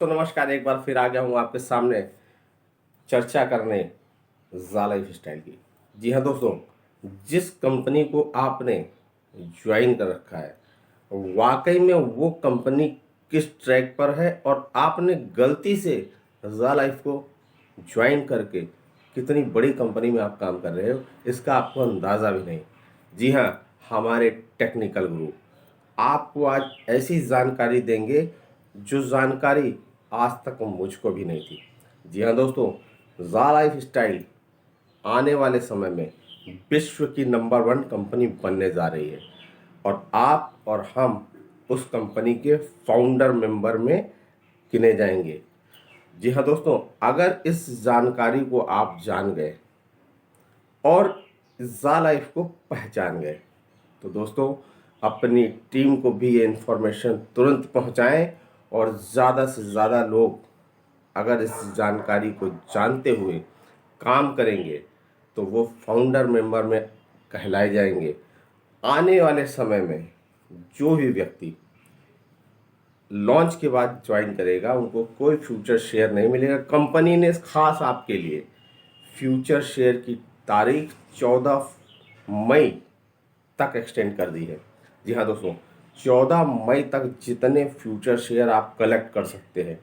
दोस्तों नमस्कार। एक बार फिर आ गया हूँ आपके सामने चर्चा करने ज़ा लाइफ स्टाइल की। जी हाँ दोस्तों, जिस कंपनी को आपने ज्वाइन कर रखा है वाकई में वो कंपनी किस ट्रैक पर है और आपने गलती से ज़ा लाइफ को ज्वाइन करके कितनी बड़ी कंपनी में आप काम कर रहे हो इसका आपको अंदाज़ा भी नहीं। जी हाँ, हमारे टेक्निकल गुरु आपको आज ऐसी जानकारी देंगे जो जानकारी आज तक मुझको भी नहीं थी। जी हाँ दोस्तों, ज़ा लाइफ स्टाइल आने वाले समय में विश्व की नंबर 1 कंपनी बनने जा रही है और आप और हम उस कंपनी के फाउंडर मेंबर में गिने जाएंगे। जी हाँ दोस्तों, अगर इस जानकारी को आप जान गए और ज़ा लाइफ को पहचान गए तो दोस्तों अपनी टीम को भी ये इन्फॉर्मेशन तुरंत पहुंचाएं और ज़्यादा से ज़्यादा लोग अगर इस जानकारी को जानते हुए काम करेंगे तो वो फाउंडर मेंबर में कहलाए जाएंगे। आने वाले समय में जो भी व्यक्ति लॉन्च के बाद ज्वाइन करेगा उनको कोई फ्यूचर शेयर नहीं मिलेगा। कंपनी ने खास आपके लिए फ्यूचर शेयर की तारीख 14 मई तक एक्सटेंड कर दी है। जी हाँ दोस्तों, 14 मई तक जितने फ्यूचर शेयर आप कलेक्ट कर सकते हैं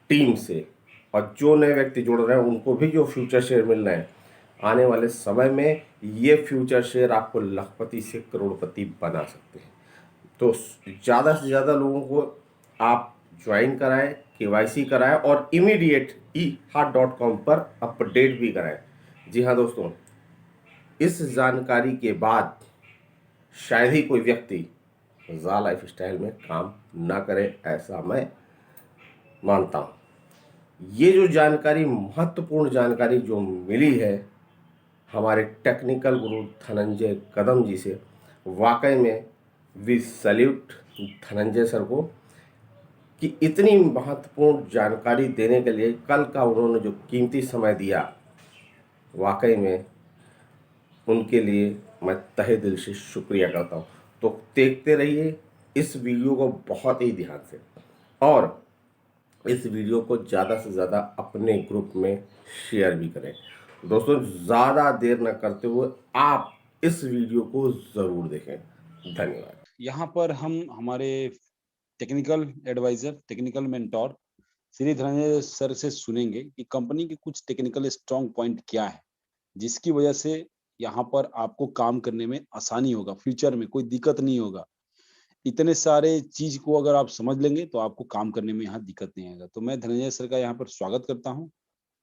टीम से, और जो नए व्यक्ति जुड़ रहे हैं उनको भी जो फ्यूचर शेयर मिल रहे हैं आने वाले समय में ये फ्यूचर शेयर आपको लखपति से करोड़पति बना सकते हैं। तो ज़्यादा से ज़्यादा लोगों को आप ज्वाइन कराएं, केवाईसी कराएं और इमीडिएट ehaat.com पर अपडेट भी कराएं। जी हाँ दोस्तों, इस जानकारी के बाद शायद ही कोई व्यक्ति ज़ा लाइफ स्टाइल में काम ना करे, ऐसा मैं मानता हूँ। ये जो जानकारी, महत्वपूर्ण जानकारी जो मिली है हमारे टेक्निकल गुरु धनंजय कदम जी से, वाकई में वी सैल्यूट धनंजय सर को कि इतनी महत्वपूर्ण जानकारी देने के लिए कल का उन्होंने जो कीमती समय दिया, वाकई में उनके लिए मैं तहे दिल से शुक्रिया करता हूँ। तो देखते रहिए इस वीडियो को बहुत ही ध्यान से और इस वीडियो को ज़्यादा से ज़्यादा अपने ग्रुप में शेयर भी करें। दोस्तों ज़्यादा देर न करते हुए आप इस वीडियो को ज़रूर देखें। धन्यवाद। यहाँ पर हम हमारे technical adviser, technical mentor Shri Dhananjay sir से सुनेंगे कि कंपनी के कुछ टेक्निकल स्ट्रॉन्ग पॉइंट क्या है, जिसकी वजह से यहाँ पर आपको काम करने में आसानी होगा, फ्यूचर में कोई दिक्कत नहीं होगा। इतने सारे चीज को अगर आप समझ लेंगे तो आपको काम करने में यहाँ दिक्कत नहीं आएगा। तो मैं धनंजय सर का यहाँ पर स्वागत करता हूँ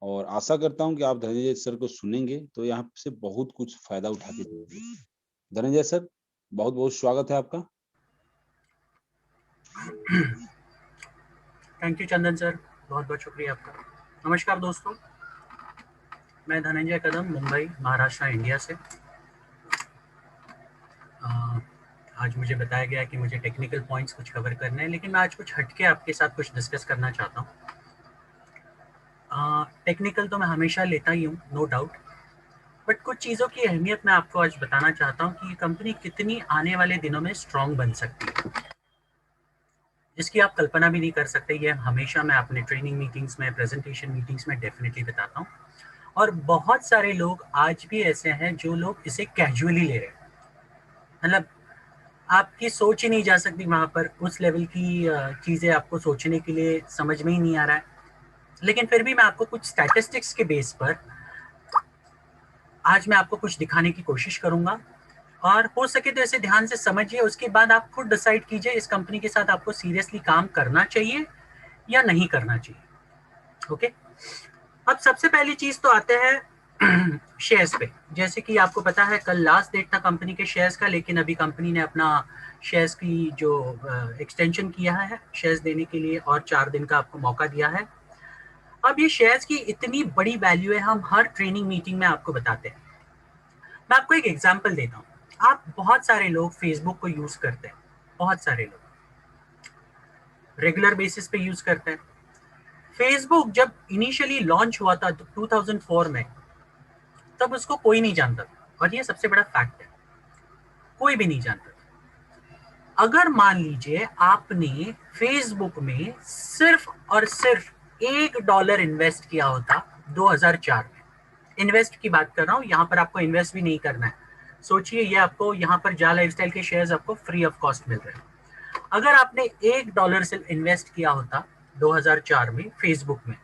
और आशा करता हूँ कि आप धनंजय सर को सुनेंगे तो यहाँ से बहुत कुछ फायदा उठाते रहेंगे। धनंजय सर, बहुत बहुत स्वागत है आपका। थैंक यू चंदन सर, बहुत बहुत शुक्रिया आपका। नमस्कार दोस्तों, मैं धनंजय कदम, मुंबई महाराष्ट्र इंडिया से। आज मुझे बताया गया कि मुझे टेक्निकल पॉइंट्स कुछ कवर करने हैं, लेकिन मैं आज कुछ हटके आपके साथ कुछ डिस्कस करना चाहता हूँ। टेक्निकल तो मैं हमेशा लेता ही हूँ, नो डाउट, बट कुछ चीज़ों की अहमियत मैं आपको आज बताना चाहता हूँ कि ये कंपनी कितनी आने वाले दिनों में स्ट्रॉन्ग बन सकती है, जिसकी आप कल्पना भी नहीं कर सकते। ये हमेशा मैं अपने ट्रेनिंग मीटिंग्स में, प्रेजेंटेशन मीटिंग्स में डेफिनेटली बताता हूँ। और बहुत सारे लोग आज भी ऐसे हैं जो लोग इसे कैजुअली ले रहे हैं, मतलब आपकी सोच ही नहीं जा सकती वहाँ पर, उस लेवल की चीज़ें आपको सोचने के लिए समझ में ही नहीं आ रहा है। लेकिन फिर भी मैं आपको कुछ स्टैटिस्टिक्स के बेस पर आज मैं आपको कुछ दिखाने की कोशिश करूंगा, और हो सके तो इसे ध्यान से समझिए। उसके बाद आप खुद डिसाइड कीजिए इस कंपनी के साथ आपको सीरियसली काम करना चाहिए या नहीं करना चाहिए। ओके, अब सबसे पहली चीज तो आते हैं शेयर्स पे। जैसे कि आपको पता है कल लास्ट डेट था कंपनी के शेयर्स का, लेकिन अभी कंपनी ने अपना शेयर्स की जो एक्सटेंशन किया है शेयर्स देने के लिए, और 4 दिन का आपको मौका दिया है। अब ये शेयर्स की इतनी बड़ी वैल्यू है, हम हर ट्रेनिंग मीटिंग में आपको बताते हैं। मैं आपको एक एग्जांपल देता हूँ। आप बहुत सारे लोग फेसबुक को यूज करते हैं, बहुत सारे लोग रेगुलर बेसिस पे यूज करते हैं। फेसबुक जब इनिशियली लॉन्च हुआ था 2004 में, तब उसको कोई नहीं जानता था, और ये सबसे बड़ा फैक्ट है, कोई भी नहीं जानता था। अगर मान लीजिए आपने फेसबुक में सिर्फ और सिर्फ $1 इन्वेस्ट किया होता 2004 में, इन्वेस्ट की बात कर रहा हूं, यहां पर आपको इन्वेस्ट भी नहीं करना है। सोचिए ये आपको यहां पर जा लाइफस्टाइल के शेयर्स आपको फ्री ऑफ कॉस्ट मिल रहे हैं। अगर आपने $1 से इन्वेस्ट किया होता 2004 में फेसबुक में,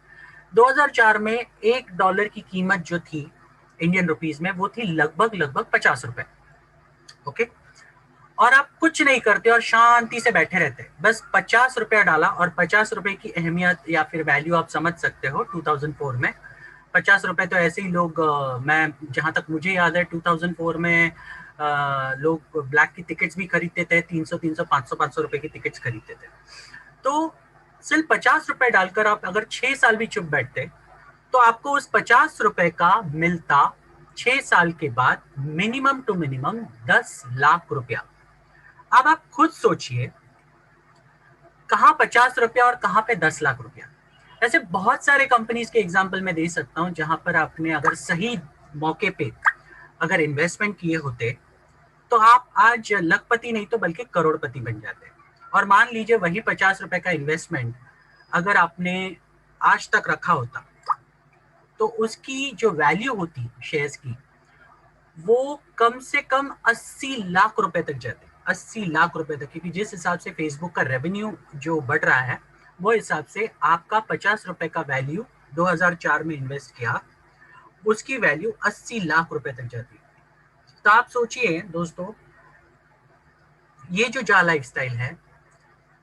2004 में $1 की कीमत जो थी इंडियन रुपीज में वो थी लगभग 50 रुपए। ओके, और आप कुछ नहीं करते और शांति से बैठे रहते, बस 50 रुपया डाला, और 50 रुपए की अहमियत या फिर वैल्यू आप समझ सकते हो 2004 में 50 रुपए तो ऐसे ही लोग, मैं जहां तक मुझे याद है 2004 में लोग ब्लैक की टिकट्स भी खरीदते थे, 300 500 रुपए की टिकट्स खरीदते थे। तो सिर्फ 50 रुपए डालकर आप अगर 6 साल भी चुप बैठते तो आपको उस 50 रुपए का मिलता 6 साल के बाद मिनिमम टू मिनिमम 10 लाख रुपया। अब आप खुद सोचिए कहां 50 रुपया और कहां पे 10 लाख रुपया। ऐसे बहुत सारे कंपनीज के एग्जांपल मैं दे सकता हूं जहां पर आपने अगर सही मौके पे अगर इन्वेस्टमेंट किए होते तो आप आज लखपति नहीं तो बल्कि करोड़पति बन जाते। और मान लीजिए वही 50 रुपए का इन्वेस्टमेंट अगर आपने आज तक रखा होता तो उसकी जो वैल्यू होती शेयर्स की वो कम से कम 80 लाख रुपए तक जाते, 80 लाख रुपए तक, क्योंकि जिस हिसाब से फेसबुक का रेवेन्यू जो बढ़ रहा है वो हिसाब से आपका 50 रुपए का वैल्यू 2004 में इन्वेस्ट किया उसकी वैल्यू 80 लाख रुपए तक जाती। तो आप सोचिए दोस्तों, ये जो जा लाइफस्टाइल है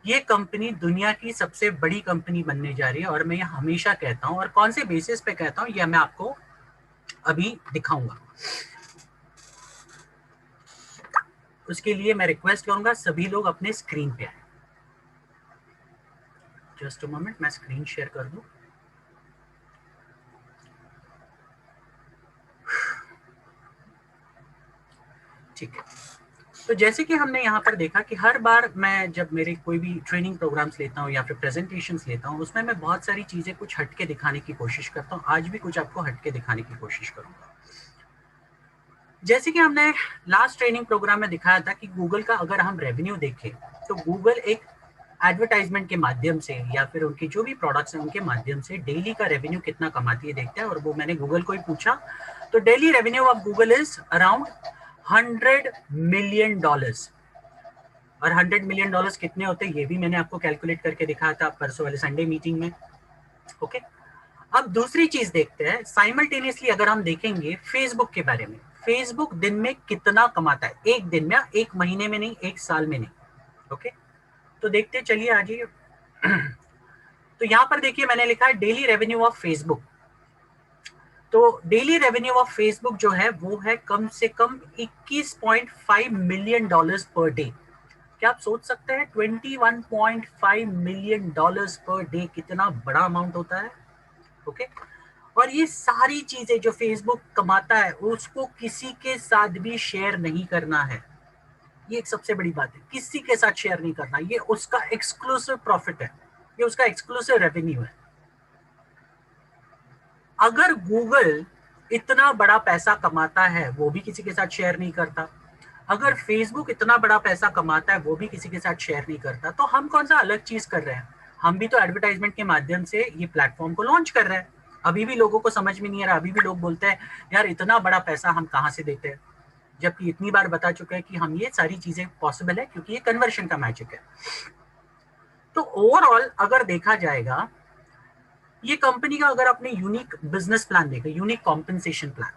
ये कंपनी दुनिया की सबसे बड़ी कंपनी बनने जा रही है, और मैं ये हमेशा कहता हूं, और कौन से बेसिस पे कहता हूं यह मैं आपको अभी दिखाऊंगा। उसके लिए मैं रिक्वेस्ट करूंगा सभी लोग अपने स्क्रीन पे आए। जस्ट अ मोमेंट, मैं स्क्रीन शेयर कर दूं। ठीक है, तो जैसे कि हमने यहाँ पर देखा कि हर बार मैं जब मेरे कोई भी ट्रेनिंग प्रोग्राम्स लेता हूँ या फिर प्रेजेंटेशंस लेता हूँ उसमें मैं बहुत सारी चीजें कुछ हटके दिखाने की कोशिश करता हूँ। आज भी कुछ आपको हटके दिखाने की कोशिश करूंगा। जैसे कि हमने लास्ट ट्रेनिंग प्रोग्राम में दिखाया था कि गूगल का अगर हम रेवेन्यू देखें तो गूगल एक एडवर्टाइजमेंट के माध्यम से या फिर उनके जो भी प्रोडक्ट्स हैं उनके माध्यम से डेली का रेवेन्यू कितना कमाती है देखते हैं। और वो मैंने गूगल को ही पूछा तो daily revenue of Google is around $100 million. और $100 मिलियन कितने होते हैं ये भी मैंने आपको कैलकुलेट करके दिखाया था परसों वाले संडे मीटिंग में। ओके, अब दूसरी चीज देखते हैं, साइमल्टेनियसली अगर हम देखेंगे फेसबुक के बारे में, फेसबुक दिन में कितना कमाता है, एक दिन में, एक महीने में नहीं, एक साल में नहीं। ओके, तो देखते चलिए आज ही। तो यहां पर देखिए मैंने लिखा है डेली रेवेन्यू ऑफ फेसबुक। तो डेली रेवेन्यू ऑफ फेसबुक जो है वो है कम से कम $21.5 मिलियन पर डे। क्या आप सोच सकते हैं 21.5 मिलियन पर डे कितना बड़ा अमाउंट होता है। ओके, और ये सारी चीजें जो फेसबुक कमाता है उसको किसी के साथ भी शेयर नहीं करना है। ये एक सबसे बड़ी बात है, किसी के साथ शेयर नहीं करना, ये उसका एक्सक्लूसिव प्रॉफिट है, ये उसका एक्सक्लूसिव रेवेन्यू है। अगर गूगल इतना बड़ा पैसा कमाता है वो भी किसी के साथ शेयर नहीं करता, अगर फेसबुक इतना बड़ा पैसा कमाता है वो भी किसी के साथ शेयर नहीं करता, तो हम कौन सा अलग चीज कर रहे हैं। हम भी तो एडवर्टाइजमेंट के माध्यम से ये प्लेटफॉर्म को लॉन्च कर रहे हैं। अभी भी लोगों को समझ में नहीं आ रहा, अभी भी लोग बोलते हैं यार इतना बड़ा पैसा हम कहाँ से देते हैं, जबकि इतनी बार बता चुके हैं कि हम ये सारी चीजें पॉसिबल है क्योंकि ये कन्वर्शन का मैजिक है। तो ओवरऑल अगर देखा जाएगा ये कंपनी का अगर आपने यूनिक बिजनेस प्लान देखा, यूनिक कॉम्पेंसेशन प्लान,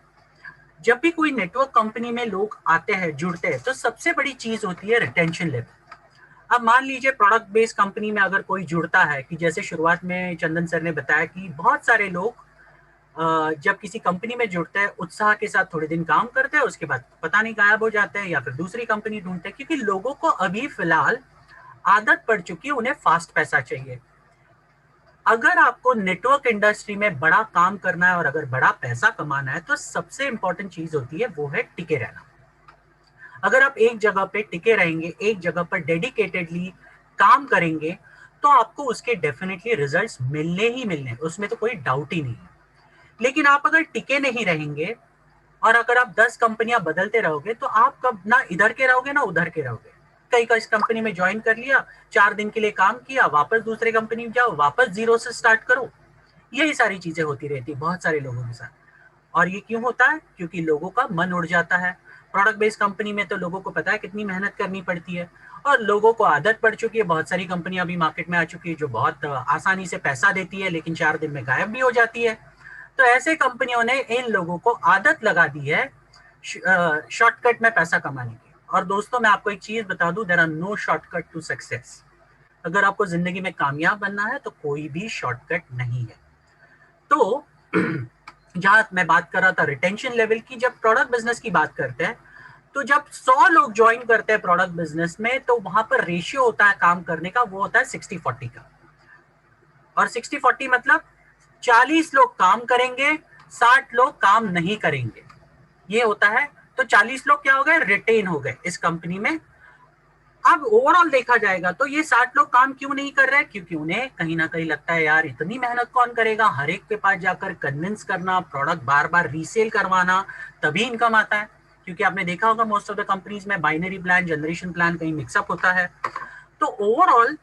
जब भी कोई नेटवर्क कंपनी में लोग आते हैं जुड़ते हैं तो सबसे बड़ी चीज होती है रिटेंशन लेवल। अब मान लीजिए प्रोडक्ट बेस्ड कंपनी में अगर कोई जुड़ता है, कि जैसे शुरुआत में चंदन सर ने बताया कि बहुत सारे लोग जब किसी कंपनी में जुड़ते हैं उत्साह के साथ थोड़े दिन काम करते हैं उसके बाद पता नहीं गायब हो जाते हैं या फिर दूसरी कंपनी ढूंढते हैं, क्योंकि लोगों को अभी फिलहाल आदत पड़ चुकी है, उन्हें फास्ट पैसा चाहिए। अगर आपको नेटवर्क इंडस्ट्री में बड़ा काम करना है और अगर बड़ा पैसा कमाना है तो सबसे इंपॉर्टेंट चीज होती है वो है टिके रहना। अगर आप एक जगह पे टिके रहेंगे, एक जगह पर डेडिकेटेडली काम करेंगे तो आपको उसके डेफिनेटली रिजल्ट्स मिलने ही मिलने, उसमें तो कोई डाउट ही नहीं है। लेकिन आप अगर टिके नहीं रहेंगे और अगर आप 10 कंपनियां बदलते रहोगे तो आप कब ना इधर के रहोगे ना उधर के रहोगे, कहीं का इस कंपनी में ज्वाइन कर लिया, 4 दिन के लिए काम किया, वापस दूसरे कंपनी में जाओ, वापस जीरो से स्टार्ट करो। यही सारी चीजें होती रहती है बहुत सारे लोगों के साथ। और ये क्यों होता है? क्योंकि लोगों का मन उड़ जाता है। प्रोडक्ट बेस्ड कंपनी में तो लोगों को पता है कितनी मेहनत करनी पड़ती है, और लोगों को आदत पड़ चुकी है। बहुत सारी कंपनियां अभी मार्केट में आ चुकी है जो बहुत आसानी से पैसा देती है, लेकिन 4 दिन में गायब भी हो जाती है। तो ऐसे कंपनियों ने इन लोगों को आदत लगा दी है शॉर्टकट में पैसा कमाने की। और दोस्तों, मैं आपको एक चीज बता दूं, there are no shortcut to success. अगर आपको जिंदगी में कामयाब बनना है तो कोई भी शॉर्टकट नहीं है। तो जहां मैं बात कर रहा था रिटेंशन लेवल की, जब प्रोडक्ट बिजनेस की बात करते हैं तो जब 100 लोग ज्वाइन करते हैं प्रोडक्ट बिजनेस में, तो वहां पर रेशियो होता है काम करने का, वो होता है 60-40 का। और 60-40 मतलब 40 लोग काम करेंगे, 60 लोग काम नहीं करेंगे, ये होता है। तो 40 लोग क्या हो गए? रिटेन हो गए इस कंपनी में। अब ओवरऑल देखा जाएगा तो ये 60 लोग काम क्यों नहीं कर रहे? क्योंकि उन्हें कहीं ना कहीं लगता है यार इतनी मेहनत कौन करेगा, हर एक के पास जाकर कन्विंस करना, प्रोडक्ट बार बार रीसेल करवाना, तभी इनकम आता है। क्योंकि आपने देखा होगा मोस्ट ऑफ द कंपनीज में बाइनरी प्लान, जनरेशन प्लान कहीं मिक्सअप होता है। तो ओवरऑल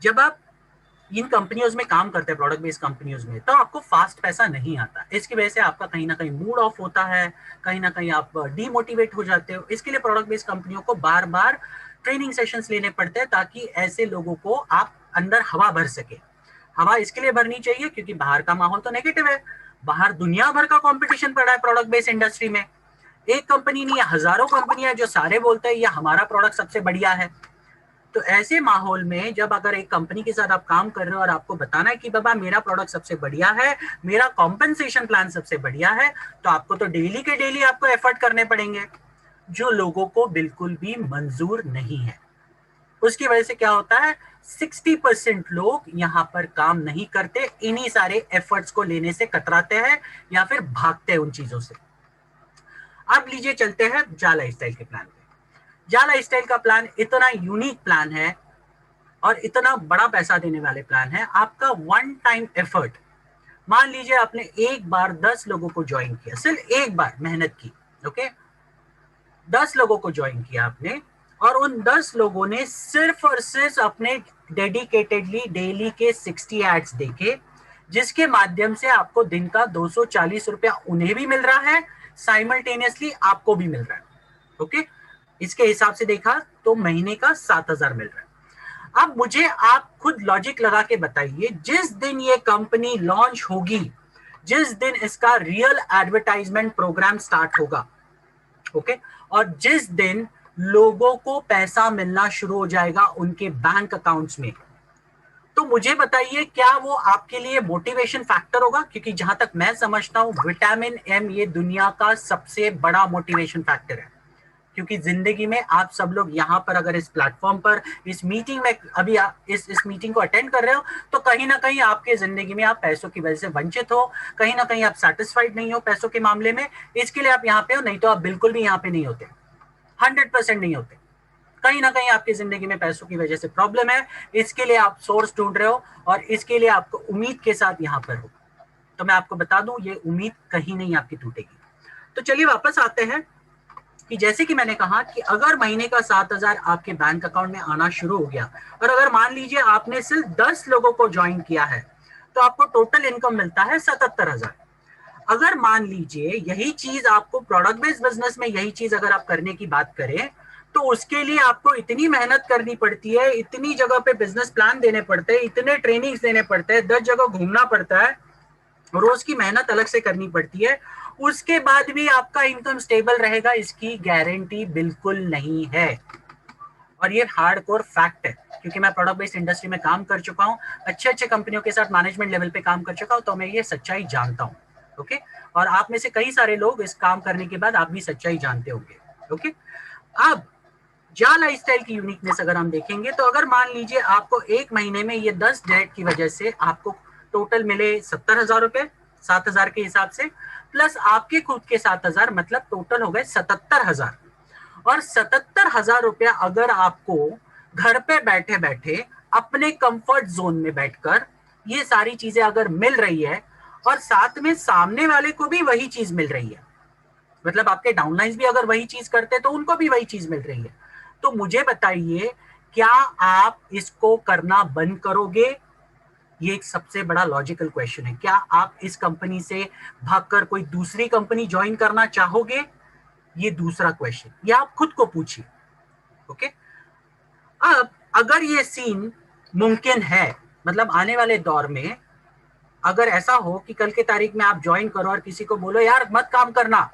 जब आप इन कंपनियों में काम करते हैं, प्रोडक्ट बेस्ड कंपनियों में, तो आपको फास्ट पैसा नहीं आता। इसकी वजह से आपका कहीं ना कहीं मूड ऑफ होता है, कहीं ना कहीं आप डीमोटिवेट हो जाते हो। इसके लिए प्रोडक्ट बेस्ड कंपनियों को बार बार ट्रेनिंग सेशंस लेने पड़ते हैं, ताकि ऐसे लोगों को आप अंदर हवा भर सके। हवा इसके लिए भरनी चाहिए क्योंकि बाहर का माहौल तो नेगेटिव है, बाहर दुनिया भर का कॉम्पिटिशन पड़ा है प्रोडक्ट बेस्ड इंडस्ट्री में। एक कंपनी नहीं है, हजारों कंपनियां जो सारे बोलते हैं ये हमारा प्रोडक्ट सबसे बढ़िया है। तो ऐसे माहौल में जब अगर एक कंपनी के साथ आप काम कर रहे हो और आपको बताना है कि बाबा मेरा प्रोडक्ट सबसे बढ़िया है, मेरा कॉम्पेंसेशन प्लान सबसे बढ़िया है, तो आपको तो डेली के डेली आपको एफर्ट करने पड़ेंगे, जो लोगों को बिल्कुल भी मंजूर नहीं है। उसकी वजह से क्या होता है, 60% लोग यहाँ पर काम नहीं करते, इन्हीं सारे एफर्ट्स को लेने से कतराते हैं या फिर भागते हैं उन चीजों से। अब लीजिए चलते हैं जा लाइफस्टाइल के प्लान पे। जा लाइफस्टाइल का प्लान इतना यूनिक प्लान है और इतना बड़ा पैसा देने वाले प्लान है। आपका वन टाइम एफर्ट, मान लीजिए आपने एक बार 10 लोगों को ज्वाइन किया, सिर्फ एक बार मेहनत की, ओके, 10 लोगों को ज्वाइन किया आपने, और उन 10 लोगों ने सिर्फ और सिर्फ अपने डेडिकेटेडली डेली के 60 एड्स देखे, जिसके माध्यम से आपको दिन का 240 रुपया उन्हें भी मिल रहा है, साइमल्टेनियसली आपको भी मिल रहा है, ओके। इसके हिसाब से देखा तो महीने का 7,000 मिल रहा है। अब मुझे आप खुद लॉजिक लगा के बताइए, जिस दिन ये कंपनी लॉन्च होगी, जिस दिन इसका रियल एडवर्टाइजमेंट प्रोग्राम स्टार्ट होगा, ओके, और जिस दिन लोगों को पैसा मिलना शुरू हो जाएगा उनके बैंक अकाउंट्स में, तो मुझे बताइए क्या वो आपके लिए मोटिवेशन फैक्टर होगा? क्योंकि जहां तक मैं समझता हूं विटामिन एम ये दुनिया का सबसे बड़ा मोटिवेशन फैक्टर है। क्योंकि जिंदगी में आप सब लोग यहाँ पर अगर इस प्लेटफॉर्म पर इस मीटिंग में अभी आप इस मीटिंग को अटेंड कर रहे हो, तो कहीं ना कहीं आपके जिंदगी में आप पैसों की वजह से वंचित हो, कहीं ना कहीं आप सेटिस्फाइड नहीं हो पैसों के मामले में, इसके लिए आप यहाँ पे हो। नहीं तो आप बिल्कुल भी यहाँ पे नहीं होते, 100% नहीं होते। कहीं ना कहीं आपकी जिंदगी में पैसों की वजह से प्रॉब्लम है, इसके लिए आप सोर्स ढूंढ रहे हो और इसके लिए आपको उम्मीद के साथ यहाँ पर हो। तो मैं आपको बता दूं ये उम्मीद कहीं नहीं आपकी टूटेगी। तो चलिए वापस आते हैं कि जैसे कि मैंने कहा कि अगर महीने का 7,000 आपके बैंक अकाउंट में आना शुरू हो गया, और अगर मान लीजिए आपने सिर्फ 10 लोगों को ज्वाइन किया है, तो आपको टोटल इनकम मिलता है 77,000। अगर मान लीजिए यही चीज आपको प्रोडक्ट बेस्ड बिजनेस में यही चीज अगर आप करने की बात करें, तो उसके लिए आपको इतनी मेहनत करनी पड़ती है, इतनी जगह पे बिजनेस प्लान देने पड़ते हैं, इतने ट्रेनिंग्स देने पड़ते हैं, 10 जगह घूमना पड़ता है, रोज की मेहनत अलग से करनी पड़ती है, उसके बाद भी आपका इनकम स्टेबल रहेगा, इसकी गारंटी बिल्कुल नहीं है। और ये हार्डकोर फैक्ट है, क्योंकि मैं प्रोडक्ट बेस्ड इंडस्ट्री में काम कर चुका हूँ, अच्छे अच्छे कंपनियों के साथ मैनेजमेंट लेवल पे काम कर चुका हूँ, तो मैं ये सच्चाई जानता हूँ, ओके। और आप में से कई सारे लोग इस काम करने के बाद आप भी सच्चाई जानते होंगे, ओके। अब जा लाइफस्टाइल की यूनिकनेस अगर हम देखेंगे, तो अगर मान लीजिए आपको एक महीने में ये 10 डेट की वजह से आपको टोटल मिले 70,000 रुपए 7,000 के हिसाब से, प्लस आपके खुद के 7,000, मतलब टोटल हो गए 77,000। और 77,000 रुपया अगर आपको घर पे बैठे बैठे अपने कंफर्ट जोन में बैठकर ये सारी चीजें अगर मिल रही है, और साथ में सामने वाले को भी वही चीज मिल रही है, मतलब आपके डाउनलाइंस भी अगर वही चीज करते हैं तो उनको भी वही चीज मिल रही है, तो मुझे बताइए, क्या आप इसको करना बंद करोगे? ये एक सबसे बड़ा लॉजिकल क्वेश्चन है। क्या आप इस कंपनी से भागकर कोई दूसरी कंपनी ज्वाइन करना चाहोगे? ये दूसरा क्वेश्चन, ये आप खुद को पूछिए। ओके, अब अगर ये सीन मुमकिन है, मतलब आने वाले दौर में अगर ऐसा हो कि कल के तारीख में आप ज्वाइन करो और किसी को बोलो यार मत काम करना,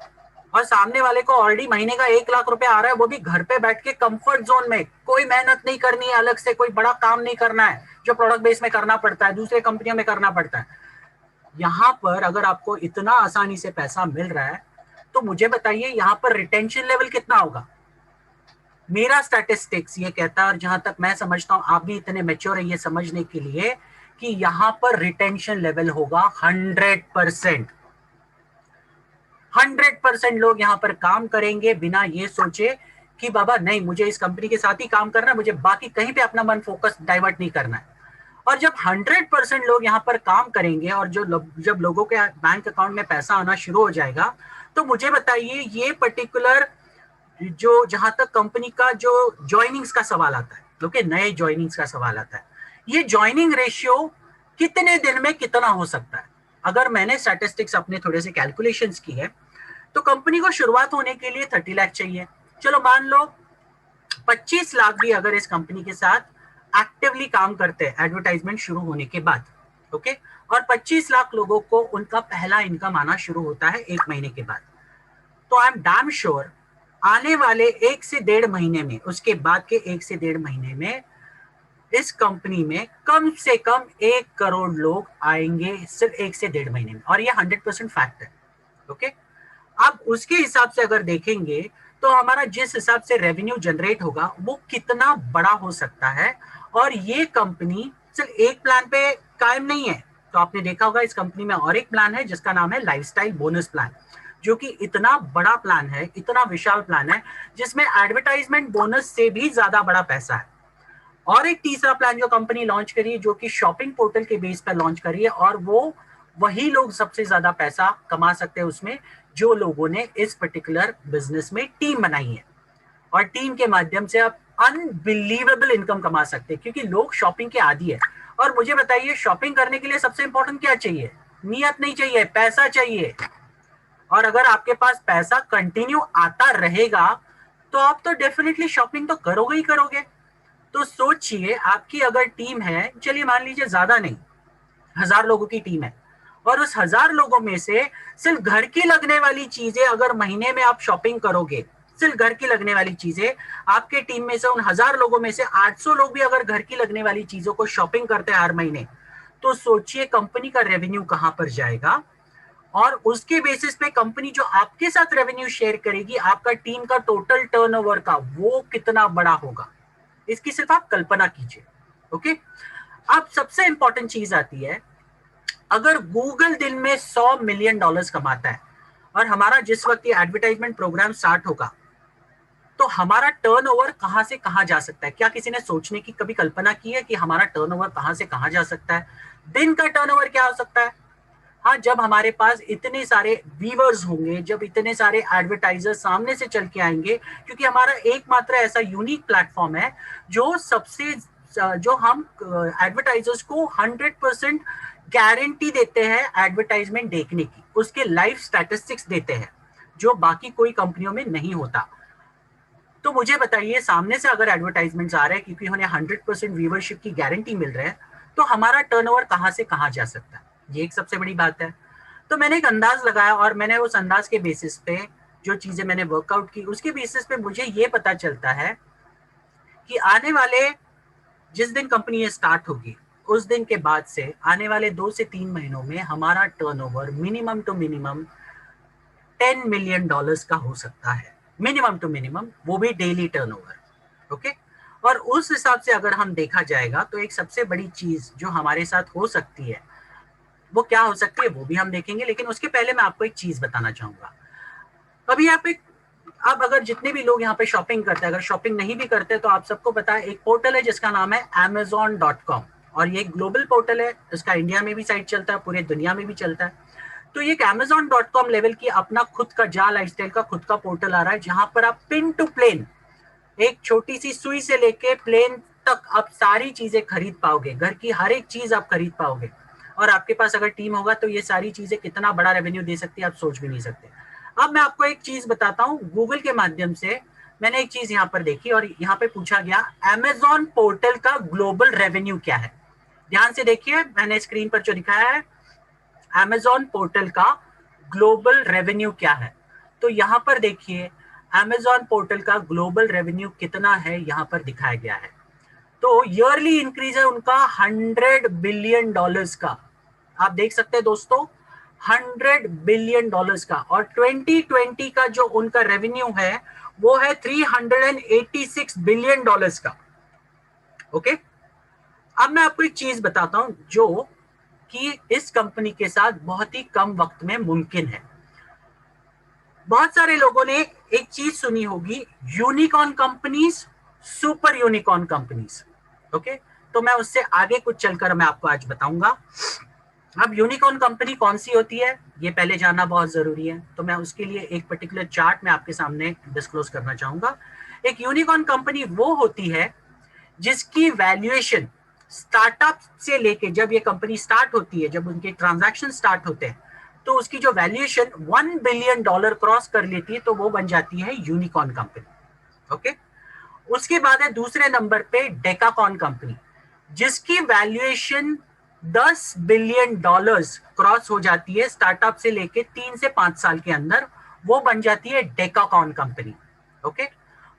और सामने वाले को ऑलरेडी महीने का 1 लाख रुपए आ रहा है, वो भी घर पे बैठ के कंफर्ट जोन में, कोई मेहनत नहीं करनी है, अलग से कोई बड़ा काम नहीं करना है जो प्रोडक्ट बेस में करना पड़ता है, दूसरे कंपनियों में करना पड़ता है। यहाँ पर अगर आपको इतना आसानी से पैसा मिल रहा है, तो मुझे बताइए यहाँ पर रिटेंशन लेवल कितना होगा? मेरा स्टैटिस्टिक्स ये कहता है, और जहां तक मैं समझता हूं, आप भी इतने मैच्योर है ये समझने के लिए, कि यहां पर रिटेंशन लेवल होगा 100%। 100% लोग यहां पर काम करेंगे बिना ये सोचे कि बाबा नहीं, मुझे इस कंपनी के साथ ही काम करना है, मुझे बाकी कहीं पे अपना मन फोकस डाइवर्ट नहीं करना है। और जब 100% लोग यहाँ पर काम करेंगे और जब लोगों के बैंक अकाउंट में पैसा आना शुरू हो जाएगा, तो मुझे बताइए ये पर्टिकुलर जो, जहां तक कंपनी का जो ज्वाइनिंग्स का सवाल आता है, ओके, नए ज्वाइनिंग्स का सवाल आता है, ये ज्वाइनिंग रेशियो कितने दिन में कितना हो सकता है? अगर मैंने स्टैटिस्टिक्स अपने थोड़े से कैलकुलेशंस की है, तो कंपनी को शुरुआत होने के लिए 30 लाख चाहिए। चलो मान लो 25 लाख भी अगर इस कंपनी के साथ एक्टिवली काम करते हैं एडवर्टाइजमेंट शुरू होने के बाद, ओके, और 25 लाख लोगों को उनका पहला इनकम आना शुरू होता है 1 महीने के बाद, तो आई एम डैम श्योर आने वाले 1 से 1.5 महीने में, उसके बाद के 1 से 1.5 महीने में इस कंपनी में कम से कम 1 करोड़ लोग आएंगे सिर्फ 1 से 1.5 महीने में, और ये 100% फैक्ट है। ओके, अब उसके हिसाब से अगर देखेंगे तो हमारा जिस हिसाब से रेवेन्यू जनरेट होगा वो कितना बड़ा हो सकता है। और ये कंपनी सिर्फ एक प्लान पे कायम नहीं है, तो आपने देखा होगा इस कंपनी में और एक प्लान है जिसका नाम है लाइफस्टाइल बोनस प्लान, जो कि इतना बड़ा प्लान है, इतना विशाल प्लान है, जिसमें एडवर्टाइजमेंट बोनस से भी ज्यादा बड़ा पैसा है। और एक तीसरा प्लान जो कंपनी लॉन्च करी है, जो कि शॉपिंग पोर्टल के बेस पर लॉन्च करी है, और वो वही लोग सबसे ज्यादा पैसा कमा सकते हैं उसमें जो लोगों ने इस पर्टिकुलर बिजनेस में टीम बनाई है, और टीम के माध्यम से आप अनबिलीवेबल इनकम कमा सकते हैं, क्योंकि लोग शॉपिंग के आदी है। और मुझे बताइए, शॉपिंग करने के लिए सबसे इंपॉर्टेंट क्या चाहिए? नियत नहीं चाहिए, पैसा चाहिए। और अगर आपके पास पैसा कंटिन्यू आता रहेगा तो आप तो डेफिनेटली शॉपिंग तो करोगे ही करोगे। तो सोचिए, आपकी अगर टीम है, चलिए मान लीजिए ज्यादा नहीं, 1000 लोगों की टीम है, और उस 1000 लोगों में से सिर्फ घर की लगने वाली चीजें अगर महीने में आप शॉपिंग करोगे, सिर्फ घर की लगने वाली चीजें, आपके टीम में से उन 1000 लोगों में से 800 लोग भी अगर घर की लगने वाली चीजों को शॉपिंग करते हैं हर महीने, तो सोचिए कंपनी का रेवेन्यू कहां पर जाएगा। और उसके बेसिस पे कंपनी जो आपके साथ रेवेन्यू शेयर करेगी, आपका टीम का टोटल टर्नओवर का, वो कितना बड़ा होगा, इसकी सिर्फ आप कल्पना कीजिए। ओके, अब सबसे इंपॉर्टेंट चीज आती है, अगर गूगल दिन में $100 मिलियन कमाता है, और हमारा जिस वक्त ये एडवर्टाइजमेंट प्रोग्राम स्टार्ट होगा, तो हमारा टर्नओवर कहां से कहां जा सकता है? क्या किसी ने सोचने की कभी कल्पना की है कि हमारा टर्नओवर कहां से कहां जा सकता है? दिन का टर्नओवर क्या हो सकता है? हाँ, जब हमारे पास इतने सारे व्यूअर्स होंगे, जब इतने सारे एडवर्टाइजर्स सामने से चल के आएंगे, क्योंकि हमारा एकमात्र ऐसा यूनिक प्लेटफॉर्म है जो हम एडवर्टाइजर्स को 100% गारंटी देते हैं एडवर्टाइजमेंट देखने की, उसके लाइव स्टैटिस्टिक्स देते हैं, जो बाकी कोई कंपनियों में नहीं होता। तो मुझे बताइए, सामने से अगर एडवर्टाइजमेंट्स आ रहे हैं, क्योंकि उन्हें 100% व्यूअरशिप की गारंटी मिल रहा है, तो हमारा टर्नओवर कहां से कहां जा सकता है? ये एक सबसे बड़ी बात है। तो मैंने एक अंदाज लगाया, और मैंने उस अंदाज के बेसिस पे जो चीजें मैंने वर्कआउट की, उसके बेसिस पे मुझे ये पता चलता है कि आने वाले जिस दिन कंपनी ये स्टार्ट होगी, उस दिन के बाद से आने वाले 2 से 3 महीनों में हमारा turnover minimum to minimum $10 million का हो सकता है, मिनिमम टू मिनिमम, वो भी डेली टर्नओवर। ओके, और उस हिसाब से अगर हम देखा जाएगा, तो एक सबसे बड़ी चीज जो हमारे साथ हो सकती है, वो क्या हो सकती है वो भी हम देखेंगे। लेकिन उसके पहले मैं आपको एक चीज बताना चाहूंगा। अभी अब अगर जितने भी लोग यहाँ पे शॉपिंग करते हैं, अगर शॉपिंग नहीं भी करते, तो आप सबको पता है एक पोर्टल है जिसका नाम है Amazon.com, और ये ग्लोबल पोर्टल है, इसका इंडिया में भी साइट चलता है, पूरे दुनिया में भी चलता है। तो ये Amazon.com लेवल की अपना खुद का लाइफस्टाइल का खुद का पोर्टल आ रहा है, जहां पर आप पिन टू प्लेन एक छोटी सी सुई से लेके प्लेन तक आप सारी चीजें खरीद पाओगे, घर की हर एक चीज आप खरीद पाओगे। और आपके पास अगर टीम होगा तो ये सारी चीजें कितना बड़ा रेवेन्यू दे सकती है आप सोच भी नहीं सकते। अब मैं आपको एक चीज बताता हूँ, गूगल के माध्यम से मैंने एक चीज यहाँ पर देखी और यहाँ पे पूछा गया अमेजॉन पोर्टल का ग्लोबल रेवेन्यू क्या है। ध्यान से देखिए, मैंने स्क्रीन पर जो दिखाया है अमेजॉन पोर्टल का ग्लोबल रेवेन्यू क्या है। तो यहाँ पर देखिए अमेजॉन पोर्टल का ग्लोबल रेवेन्यू कितना है यहाँ पर दिखाया गया है। तो ईयरली इंक्रीज है उनका $100 बिलियन का। आप देख सकते हैं दोस्तों, $100 बिलियन का। और 2020 का जो उनका रेवेन्यू है वो है $386 बिलियन का। ओके, अब मैं आपको एक चीज बताता हूं जो कि इस कंपनी के साथ बहुत ही कम वक्त में मुमकिन है। बहुत सारे लोगों ने एक चीज सुनी होगी, unicorn companies, super unicorn companies. Okay, तो मैं उससे आगे कुछ चलकर मैं आपको आज बताऊंगा। अब यूनिकॉर्न कंपनी कौन सी होती है ये पहले जानना बहुत जरूरी है, तो मैं उसके लिए एक पर्टिकुलर चार्ट में आपके सामने डिस्क्लोज करना चाहूंगा। एक यूनिकॉर्न कंपनी वो होती है जिसकी वैल्यूएशन स्टार्टअप से लेके जब ये कंपनी स्टार्ट होती है, जब उनके ट्रांजैक्शन स्टार्ट होते हैं, तो उसकी जो वैल्यूएशन $1 बिलियन क्रॉस कर लेती है तो वो बन जाती है यूनिकॉर्न कंपनी। ओके, उसके बाद है दूसरे नंबर पे डेकाकॉन कंपनी, जिसकी वैल्यूएशन $10 बिलियन क्रॉस हो जाती है स्टार्टअप से लेके 3 से 5 साल के अंदर, वो बन जाती है डेकाकॉन कंपनी। ओके,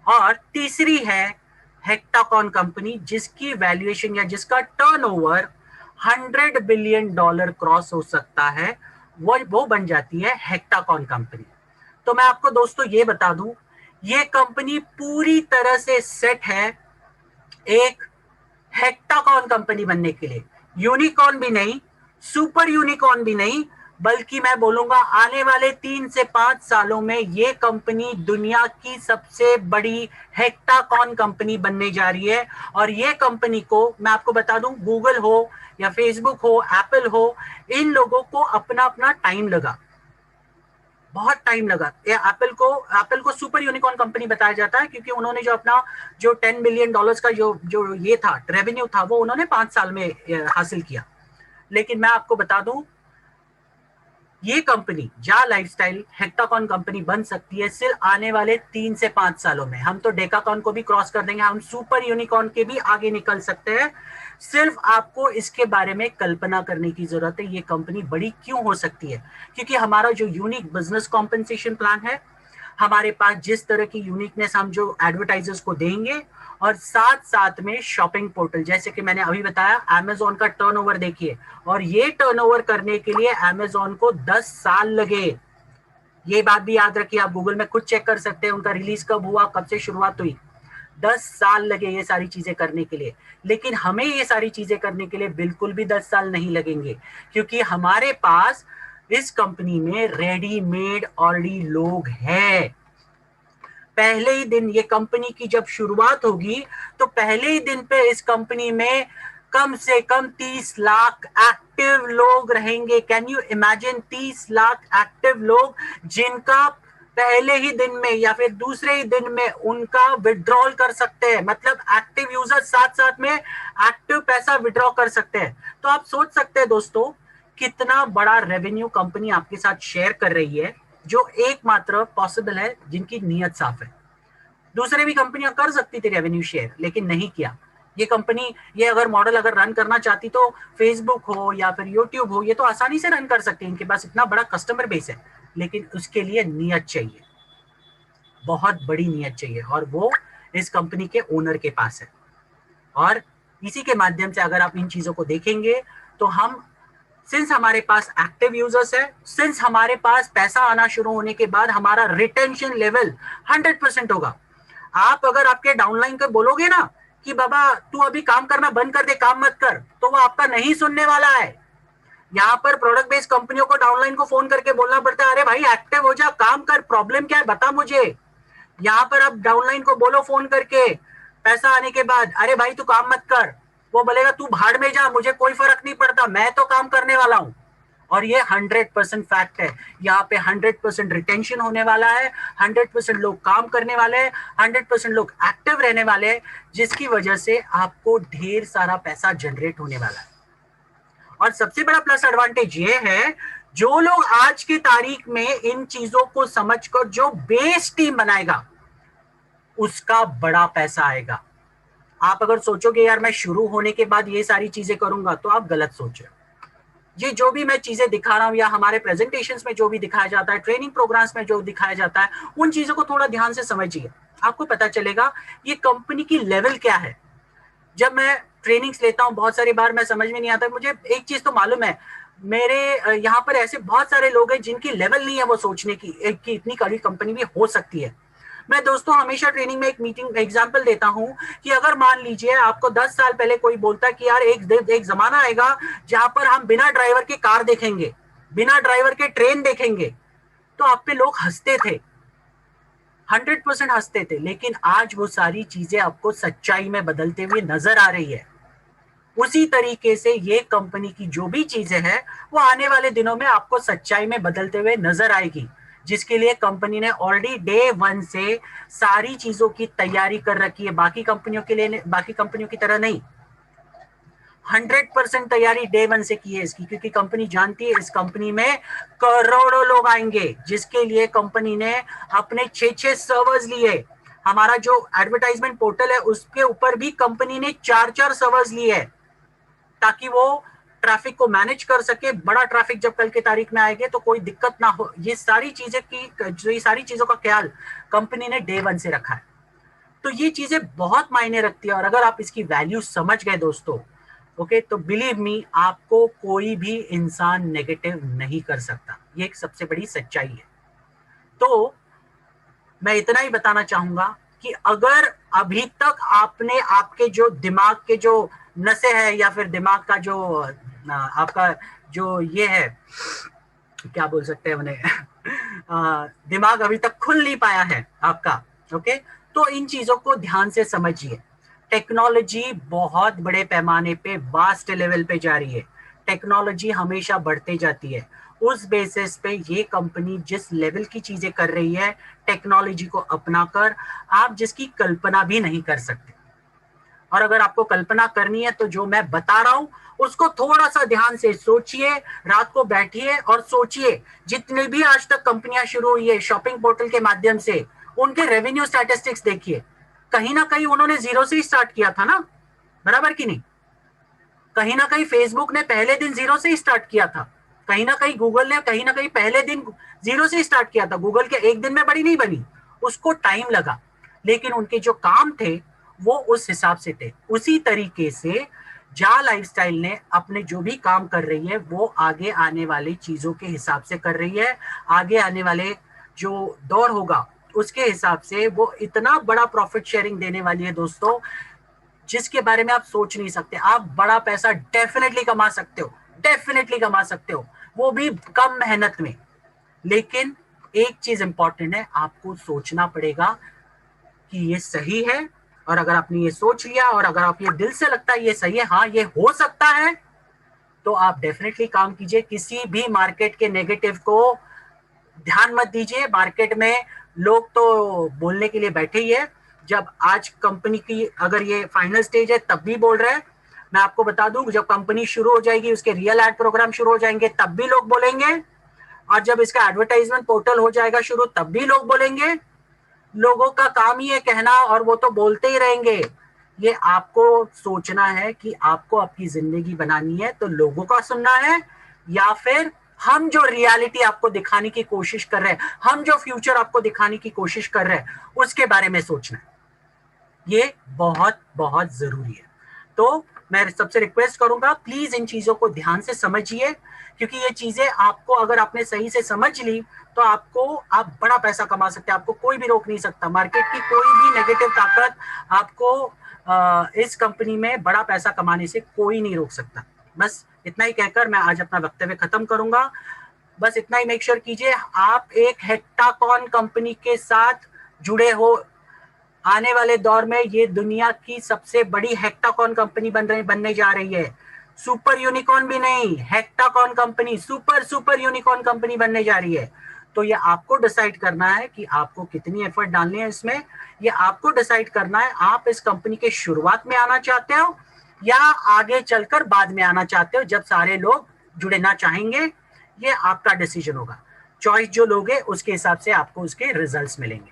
और तीसरी है हेक्टाकॉन कंपनी, जिसकी वैल्यूएशन या जिसका टर्नओवर $100 बिलियन क्रॉस हो सकता है, वो बन जाती है हेक्टाकॉन कंपनी। तो मैं आपको दोस्तों ये बता दूं, ये कंपनी पूरी तरह से सेट है एक हेक्टाकॉन कंपनी बनने के लिए। यूनिकॉर्न भी नहीं, सुपर यूनिकॉर्न भी नहीं, बल्कि मैं बोलूंगा आने वाले 3 से 5 सालों में ये कंपनी दुनिया की सबसे बड़ी हेक्टाकॉन कंपनी बनने जा रही है। और ये कंपनी को मैं आपको बता दूं, गूगल हो या फेसबुक हो, एप्पल हो, इन लोगों को अपना अपना टाइम लगा, बहुत टाइम लगा। एप्पल को सुपर यूनिकॉर्न कंपनी बताया जाता है क्योंकि उन्होंने जो अपना जो $10 बिलियन का जो ये था रेवेन्यू था, वो उन्होंने 5 साल में हासिल किया। लेकिन मैं आपको बता दूं, ये कंपनी जा लाइफस्टाइल हेक्टाकॉन कंपनी बन सकती है सिर्फ आने वाले 3 से 5 सालों में। हम तो डेकाकॉन को भी क्रॉस कर देंगे, हम सुपर यूनिकॉर्न के भी आगे निकल सकते हैं। सिर्फ आपको इसके बारे में कल्पना करने की जरूरत है, ये कंपनी बड़ी क्यों हो सकती है। क्योंकि हमारा जो यूनिक बिजनेस कॉम्पेंसेशन प्लान है, हमारे पास जिस तरह की यूनिकनेस हम जो एडवर्टाइजर्स को देंगे, और साथ साथ में शॉपिंग पोर्टल, जैसे कि मैंने अभी बताया अमेजोन का टर्नओवर देखिए, और ये टर्नओवर करने के लिए अमेजोन को 10 साल लगे। ये बात भी याद रखिए, आप गूगल में खुद चेक कर सकते हैं उनका रिलीज कब हुआ, कब से शुरुआत हुई। 10 साल लगे ये सारी चीजें करने के लिए। लेकिन हमें ये सारी चीजें करने के लिए बिल्कुल भी 10 साल नहीं लगेंगे, क्योंकि हमारे पास इस कंपनी में रेडीमेड ऑलरेडी लोग हैं। पहले ही दिन ये कंपनी की जब शुरुआत होगी तो पहले ही दिन पे इस कंपनी में कम से कम 30 लाख एक्टिव लोग रहेंगे। Can you imagine 30 lakh active लोग, जिनका पहले ही दिन में या फिर दूसरे ही दिन में उनका विड्रॉल कर सकते हैं। मतलब एक्टिव यूजर साथ साथ में एक्टिव पैसा विड्रॉ कर सकते हैं। तो आप सोच सकते हैं दोस्तों, कितना बड़ा रेवेन्यू कंपनी आपके साथ शेयर कर रही है, जो एकमात्र पॉसिबल है जिनकी नीयत साफ है। दूसरे भी कंपनियां कर सकती थी रेवेन्यू शेयर, लेकिन नहीं किया। ये कंपनी ये अगर मॉडल अगर रन करना चाहती तो फेसबुक हो या फिर यूट्यूब हो, ये तो आसानी से रन कर सकती है, इनके पास इतना बड़ा कस्टमर बेस है। लेकिन उसके लिए नियत चाहिए, बहुत बड़ी नियत चाहिए, और वो इस कंपनी के ओनर के पास है। और इसी के माध्यम से अगर आप इन चीजों को देखेंगे तो हम, सिंस हमारे पास एक्टिव यूजर्स है, सिंस हमारे पास पैसा आना शुरू होने के बाद हमारा रिटेंशन लेवल 100% होगा। आप अगर आपके डाउनलाइन को बोलोगे ना कि बाबा तू अभी काम करना बंद कर दे, काम मत कर, तो वो आपका नहीं सुनने वाला है। यहाँ पर प्रोडक्ट बेस्ड कंपनियों को डाउनलाइन को फोन करके बोलना पड़ता है, अरे भाई एक्टिव हो जा, काम कर, प्रॉब्लम क्या है बता मुझे। यहाँ पर आप डाउनलाइन को बोलो फोन करके पैसा आने के बाद, अरे भाई तू काम मत कर, वो बोलेगा तू भाड़ में जा, मुझे कोई फर्क नहीं पड़ता, मैं तो काम करने वाला हूं। और ये 100% फैक्ट है। यहाँ पे 100% रिटेंशन होने वाला है, 100% लोग काम करने वाले हैं, 100% लोग एक्टिव रहने वाले हैं, जिसकी वजह से आपको ढेर सारा पैसा जनरेट होने वाला है। और सबसे बड़ा प्लस एडवांटेज ये है, जो लोग आज की तारीख में इन चीजों को समझकर जो बेस टीम बनाएगा, उसका बड़ा पैसा आएगा। आप अगर सोचोगे यार मैं शुरू होने के बाद ये सारी चीजें करूंगा, तो आप गलत सोच रहे हो। ये जो भी मैं चीजें दिखा रहा हूं या हमारे प्रेजेंटेशंस में जो भी दिखाया जाता है, ट्रेनिंग प्रोग्राम्स में जो दिखाया जाता है, उन चीजों को थोड़ा ध्यान से समझिए। आपको पता चलेगा ये कंपनी की लेवल क्या है। जब मैं ट्रेनिंग्स लेता हूं, बहुत सारी बार मैं समझ में नहीं आता, मुझे एक चीज तो मालूम है, मेरे यहाँ पर ऐसे बहुत सारे लोग हैं जिनकी लेवल नहीं है वो सोचने की कि इतनी बड़ी कंपनी भी हो सकती है। मैं दोस्तों हमेशा ट्रेनिंग में एक मीटिंग एग्जांपल देता हूं कि अगर मान लीजिए आपको 10 साल पहले कोई बोलता कि यार एक जमाना आएगा जहां पर हम बिना ड्राइवर के कार देखेंगे, बिना ड्राइवर के ट्रेन देखेंगे, तो आप पे लोग हंसते थे, 100% हंसते थे। लेकिन आज वो सारी चीजें आपको सच्चाई में बदलते हुए नजर आ रही है। उसी तरीके से ये कंपनी की जो भी चीजें हैं वो आने वाले दिनों में आपको सच्चाई में बदलते हुए नजर आएगी, जिसके लिए कंपनी ने ऑलरेडी डे 1 से सारी चीजों की तैयारी कर रखी है। बाकी कंपनियों के लिए, बाकी कंपनियों की तरह नहीं, 100% तैयारी डे 1 से की है इसकी, क्योंकि कंपनी जानती है इस कंपनी में करोड़ों लोग आएंगे, जिसके लिए कंपनी ने अपने 6 सर्वर्स लिए। हमारा जो एडवर्टाइजमेंट पोर्टल है उसके ऊपर भी कंपनी ने 4 सर्वर्स लिए है, ताकि वो ट्रैफिक को मैनेज कर सके। बड़ा ट्रैफिक जब कल की तारीख में आएगा तो कोई दिक्कत ना हो। ये सारी चीजों का ख्याल कंपनी ने डे 1 से रखा है। तो ये चीजें बहुत मायने रखती है, और अगर आप इसकी वैल्यू समझ गए दोस्तों, ओके, तो बिलीव मी, आपको कोई भी इंसान नेगेटिव नहीं कर सकता। ये एक सबसे बड़ी सच्चाई है। तो मैं इतना ही बताना चाहूंगा कि अगर अभी तक आपने आपके जो दिमाग के जो नसें हैं, या फिर दिमाग का जो आपका जो ये है, क्या बोल सकते हैं उन्हें, दिमाग अभी तक खुल नहीं पाया है आपका, ओके, तो इन चीजों को ध्यान से समझिए। टेक्नोलॉजी बहुत बड़े पैमाने पे, वास्ट लेवल पे जा रही है। टेक्नोलॉजी हमेशा बढ़ते जाती है। उस बेसिस पे ये कंपनी जिस लेवल की चीजें कर रही है टेक्नोलॉजी को अपनाकर, आप जिसकी कल्पना भी नहीं कर सकते। और अगर आपको कल्पना करनी है तो जो मैं बता रहा हूं उसको थोड़ा सा ध्यान से सोचिए, रात को बैठिए और सोचिए। जितनी भी आज तक कंपनियां शुरू हुई है शॉपिंग पोर्टल के माध्यम से, उनके रेवेन्यू स्टैटिस्टिक्स देखिए। कहीं ना कहीं उन्होंने जीरो से ही स्टार्ट किया था ना, बराबर कि नहीं? कहीं ना कहीं फेसबुक ने पहले दिन जीरो से ही स्टार्ट किया था, कहीं ना कहीं गूगल ने कहीं ना कहीं पहले दिन जीरो से ही स्टार्ट किया था। गूगल के एक दिन में बड़ी नहीं बनी, उसको टाइम लगा, लेकिन उनके जो काम थे वो उस हिसाब से थे। उसी तरीके से जा लाइफस्टाइल ने अपने जो भी काम कर रही है वो आगे आने वाली चीजों के हिसाब से कर रही है। आगे आने वाले जो दौर होगा उसके हिसाब से वो इतना बड़ा प्रॉफिट शेयरिंग देने वाली है दोस्तों, जिसके बारे में आप सोच नहीं सकते। आप बड़ा पैसा डेफिनेटली कमा सकते हो, डेफिनेटली कमा सकते हो, वो भी कम मेहनत में। लेकिन एक चीज इंपॉर्टेंट है, आपको सोचना पड़ेगा कि ये सही है। और अगर आपने ये सोच लिया और अगर आप ये दिल से लगता है ये सही है, हाँ ये हो सकता है, तो आप डेफिनेटली काम कीजिए। किसी भी मार्केट के नेगेटिव को ध्यान मत दीजिए। मार्केट में लोग तो बोलने के लिए बैठे ही है। जब आज कंपनी की अगर ये फाइनल स्टेज है तब भी बोल रहे हैं। मैं आपको बता दूं, जब कंपनी शुरू हो जाएगी, उसके रियल एड प्रोग्राम शुरू हो जाएंगे, तब भी लोग बोलेंगे। और जब इसका एडवर्टाइजमेंट पोर्टल हो जाएगा शुरू, तब भी लोग बोलेंगे। लोगों का काम ही है कहना, और वो तो बोलते ही रहेंगे। ये आपको सोचना है कि आपको आपकी जिंदगी बनानी है तो लोगों का सुनना है, या फिर हम जो रियलिटी आपको दिखाने की कोशिश कर रहे हैं, हम जो फ्यूचर आपको दिखाने की कोशिश कर रहे हैं, उसके बारे में सोचना है। ये बहुत बहुत जरूरी है। तो मैं सबसे रिक्वेस्ट करूंगा, प्लीज इन चीजों को ध्यान से समझिए, क्योंकि ये चीजें आपको अगर आपने सही से समझ ली तो आप बड़ा पैसा कमा सकते हैं। आपको कोई भी रोक नहीं सकता। मार्केट की कोई भी नेगेटिव ताकत आपको इस कंपनी में बड़ा पैसा कमाने से कोई नहीं रोक सकता। बस इतना ही कहकर मैं आज अपना वक्तव्य खत्म करूंगा। बस इतना ही मेक श्योर कीजिए आप एक हेक्टाकॉन कंपनी के साथ जुड़े हो। आने वाले दौर में ये दुनिया की सबसे बड़ी हेक्टाकॉन कंपनी बनने जा रही है। सुपर यूनिकॉर्न भी नहीं, hectocorn company super super unicorn company बनने जा रही है। तो ये आपको डिसाइड करना है कि आपको कितनी एफर्ट डालनी है इसमें। ये आपको डिसाइड करना है आप इस कंपनी के शुरुआत में आना चाहते हो या आगे चलकर बाद में आना चाहते हो जब सारे लोग जुड़ना चाहेंगे। ये आपका डिसीजन होगा। चॉइस जो लोगे उसके हिसाब से आपको उसके रिजल्ट्स मिलेंगे।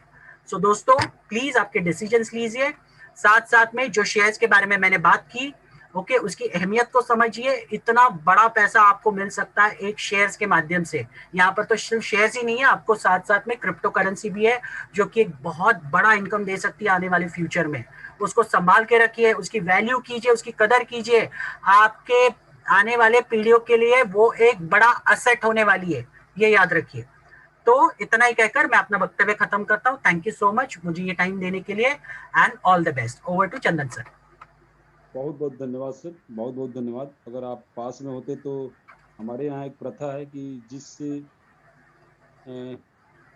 सो दोस्तों प्लीज आपके डिसीजंस लीजिए। साथ साथ में जो शेयर्स के बारे में मैंने बात की, ओके, उसकी अहमियत को समझिए। इतना बड़ा पैसा आपको मिल सकता है एक शेयर्स के माध्यम से। यहाँ पर तो सिर्फ शेयर्स ही नहीं है, आपको साथ साथ में क्रिप्टो करेंसी भी है जो कि एक बहुत बड़ा इनकम दे सकती है आने वाले फ्यूचर में। उसको संभाल के रखिए, उसकी वैल्यू कीजिए, उसकी कदर कीजिए। आपके आने वाले पीढ़ियों के लिए वो एक बड़ा असेट होने वाली है, ये याद रखिए। तो इतना ही कहकर मैं अपना वक्तव्य खत्म करता हूँ। थैंक यू सो मच मुझे ये टाइम देने के लिए and all the best. Over to Chandan sir. बहुत बहुत धन्यवाद सर, बहुत बहुत धन्यवाद। अगर आप पास में होते तो हमारे यहाँ एक प्रथा है कि जिस अ,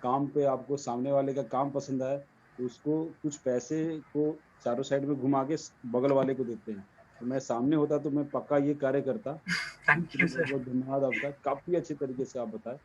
काम पे आपको सामने वाले का काम पसंद आए तो उसको कुछ पैसे को चारों साइड में घुमा के बगल वाले को देते हैं। तो मैं सामने होता तो मैं पक्का ये कार्य करता। थैंक इसके यू लिए बहुत सर। बहुत धन्यवाद आपका, काफी अच्छे तरीके से आप बताए।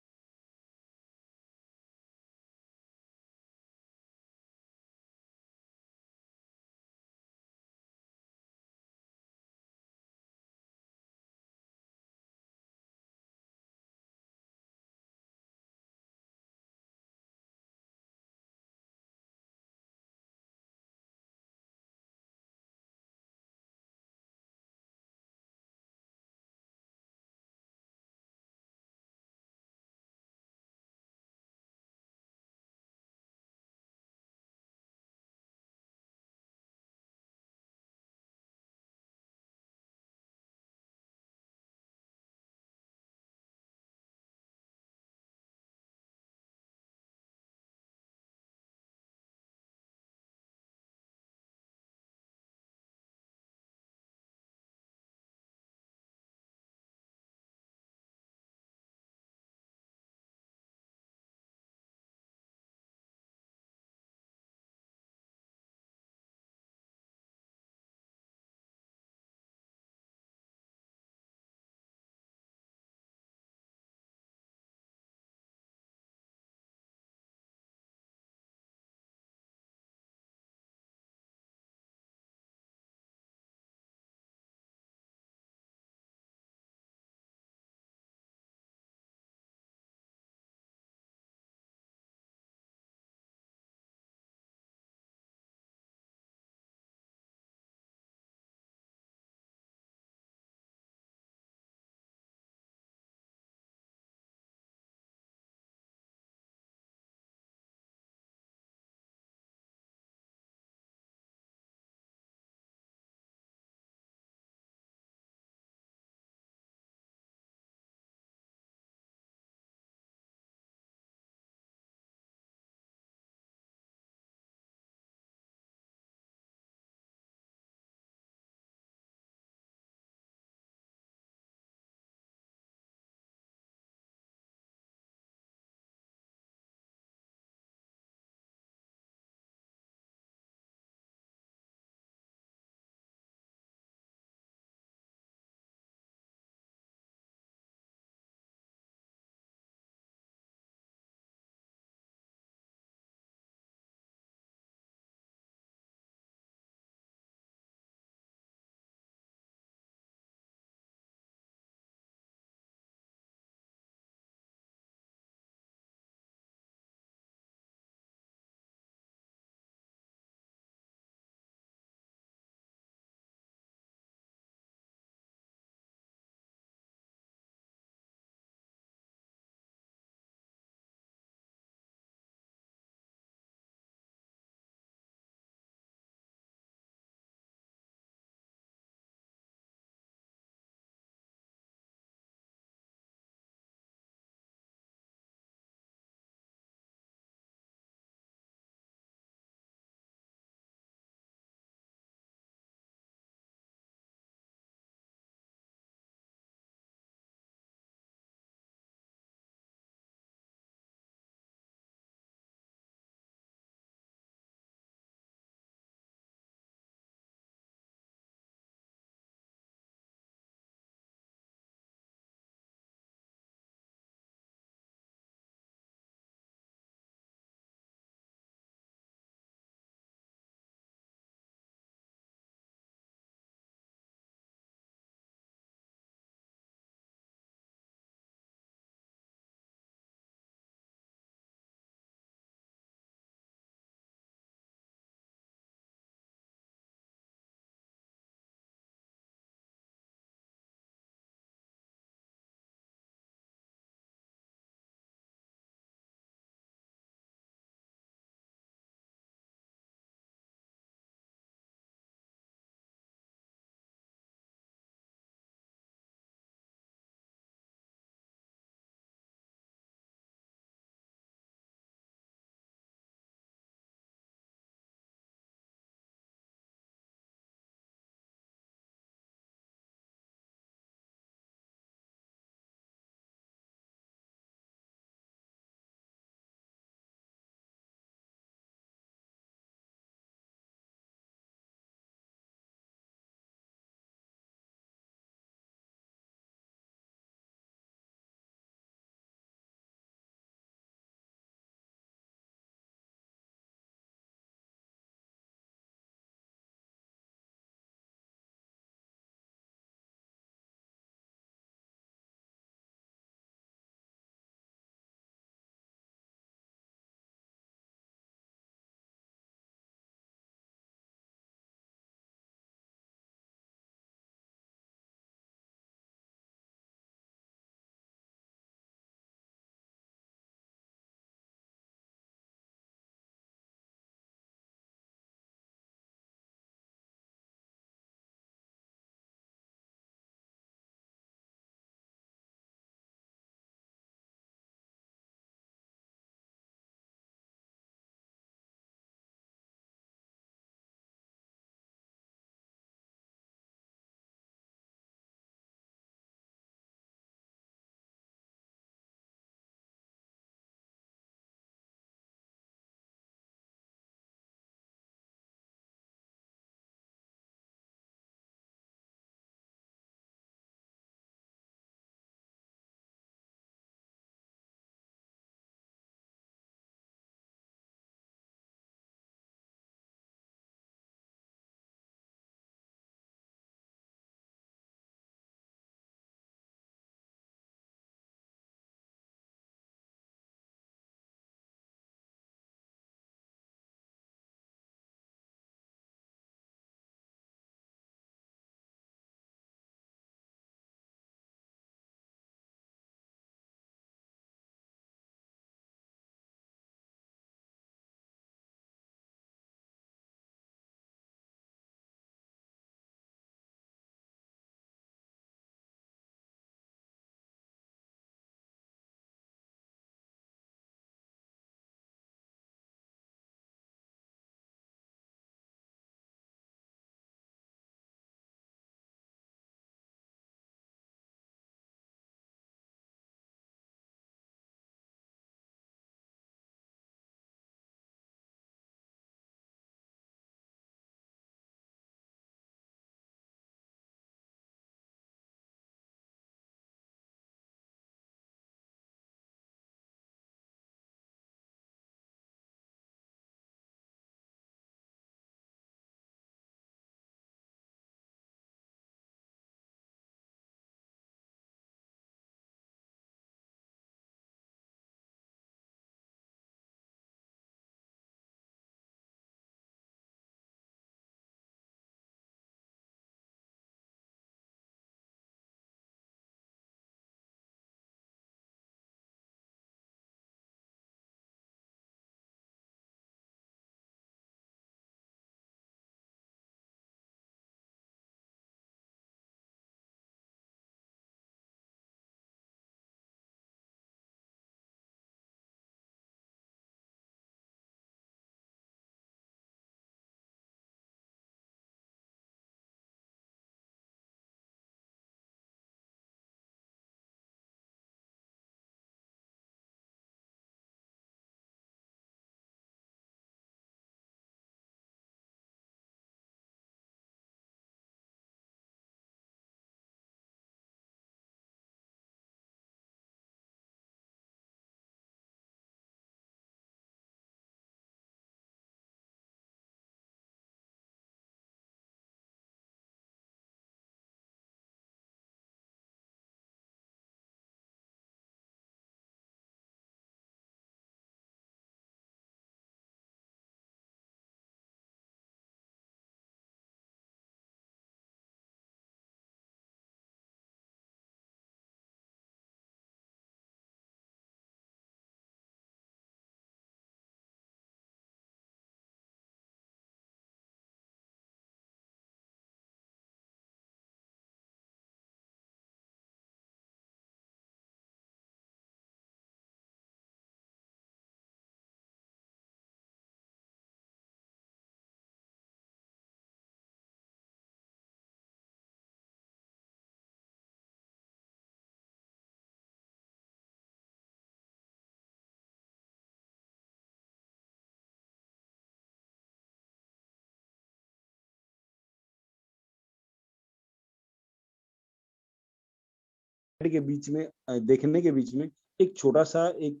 के बीच में देखने के बीच में एक छोटा सा एक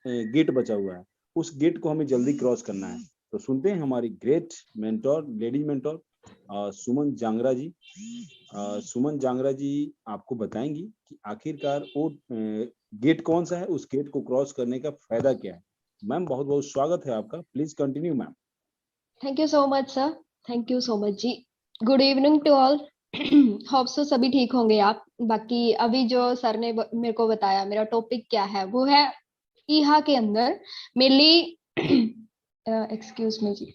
गेट बचा हुआ है, उस गेट को हमें जल्दी क्रॉस करना है। तो सुनते हैं हमारी ग्रेट मेंटोर, लेडी मेंटोर सुमन जांगरा जी। सुमन जांगरा जी आपको बताएंगी कि आखिरकार वो गेट कौन सा है, उस गेट को क्रॉस करने का फायदा क्या है। मैम बहुत बहुत स्वागत है आपका, please continue ma'am. Thank you so much sir, thank you so much ji. Good evening to all. Hope so सभी ठीक होंगे आप। बाकी अभी जो सर ने मेरे को बताया, मेरा टॉपिक क्या है, वो है ईहा के अंदर मेनली एक्सक्यूज मी जी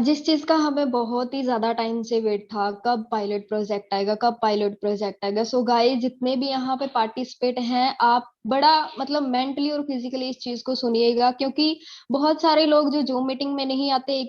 जिस चीज का हमें बहुत ही ज्यादा टाइम से वेट था, कब पायलट प्रोजेक्ट आएगा, कब पायलट प्रोजेक्ट आएगा। सो गाइस, जितने भी यहाँ पे पार्टिसिपेट हैं, आप बड़ा मतलब मेंटली और फिजिकली इस चीज को सुनिएगा, क्योंकि बहुत सारे लोग जो जूम मीटिंग में नहीं आते, एक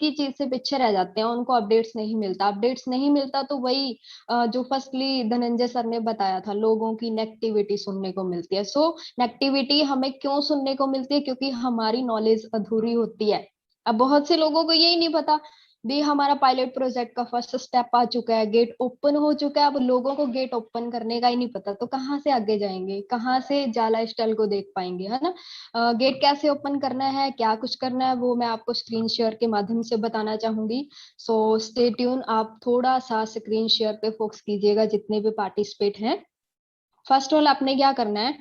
ही चीज से पीछे रह जाते हैं, उनको अपडेट्स नहीं मिलता। तो वही जो फर्स्टली धनंजय सर ने बताया था, लोगों की नेगेटिविटी सुनने को मिलती है। सो नेगेटिविटी हमें क्यों सुनने को मिलती है? क्योंकि हमारी नॉलेज अधूरी होती है। अब बहुत से लोगों को यही नहीं पता भी हमारा पायलट प्रोजेक्ट का फर्स्ट स्टेप आ चुका है, गेट ओपन हो चुका है। अब लोगों को गेट ओपन करने का ही नहीं पता, तो कहाँ से आगे जाएंगे, कहाँ से जाला स्टाइल को देख पाएंगे, है ना। गेट कैसे ओपन करना है, क्या कुछ करना है, वो मैं आपको स्क्रीन शेयर के माध्यम से बताना चाहूंगी। सो स्टे ट्यून, आप थोड़ा सा स्क्रीन शेयर पे फोकस कीजिएगा, जितने भी पार्टिसिपेट हैं। फर्स्ट ऑफ ऑल आपने क्या करना है,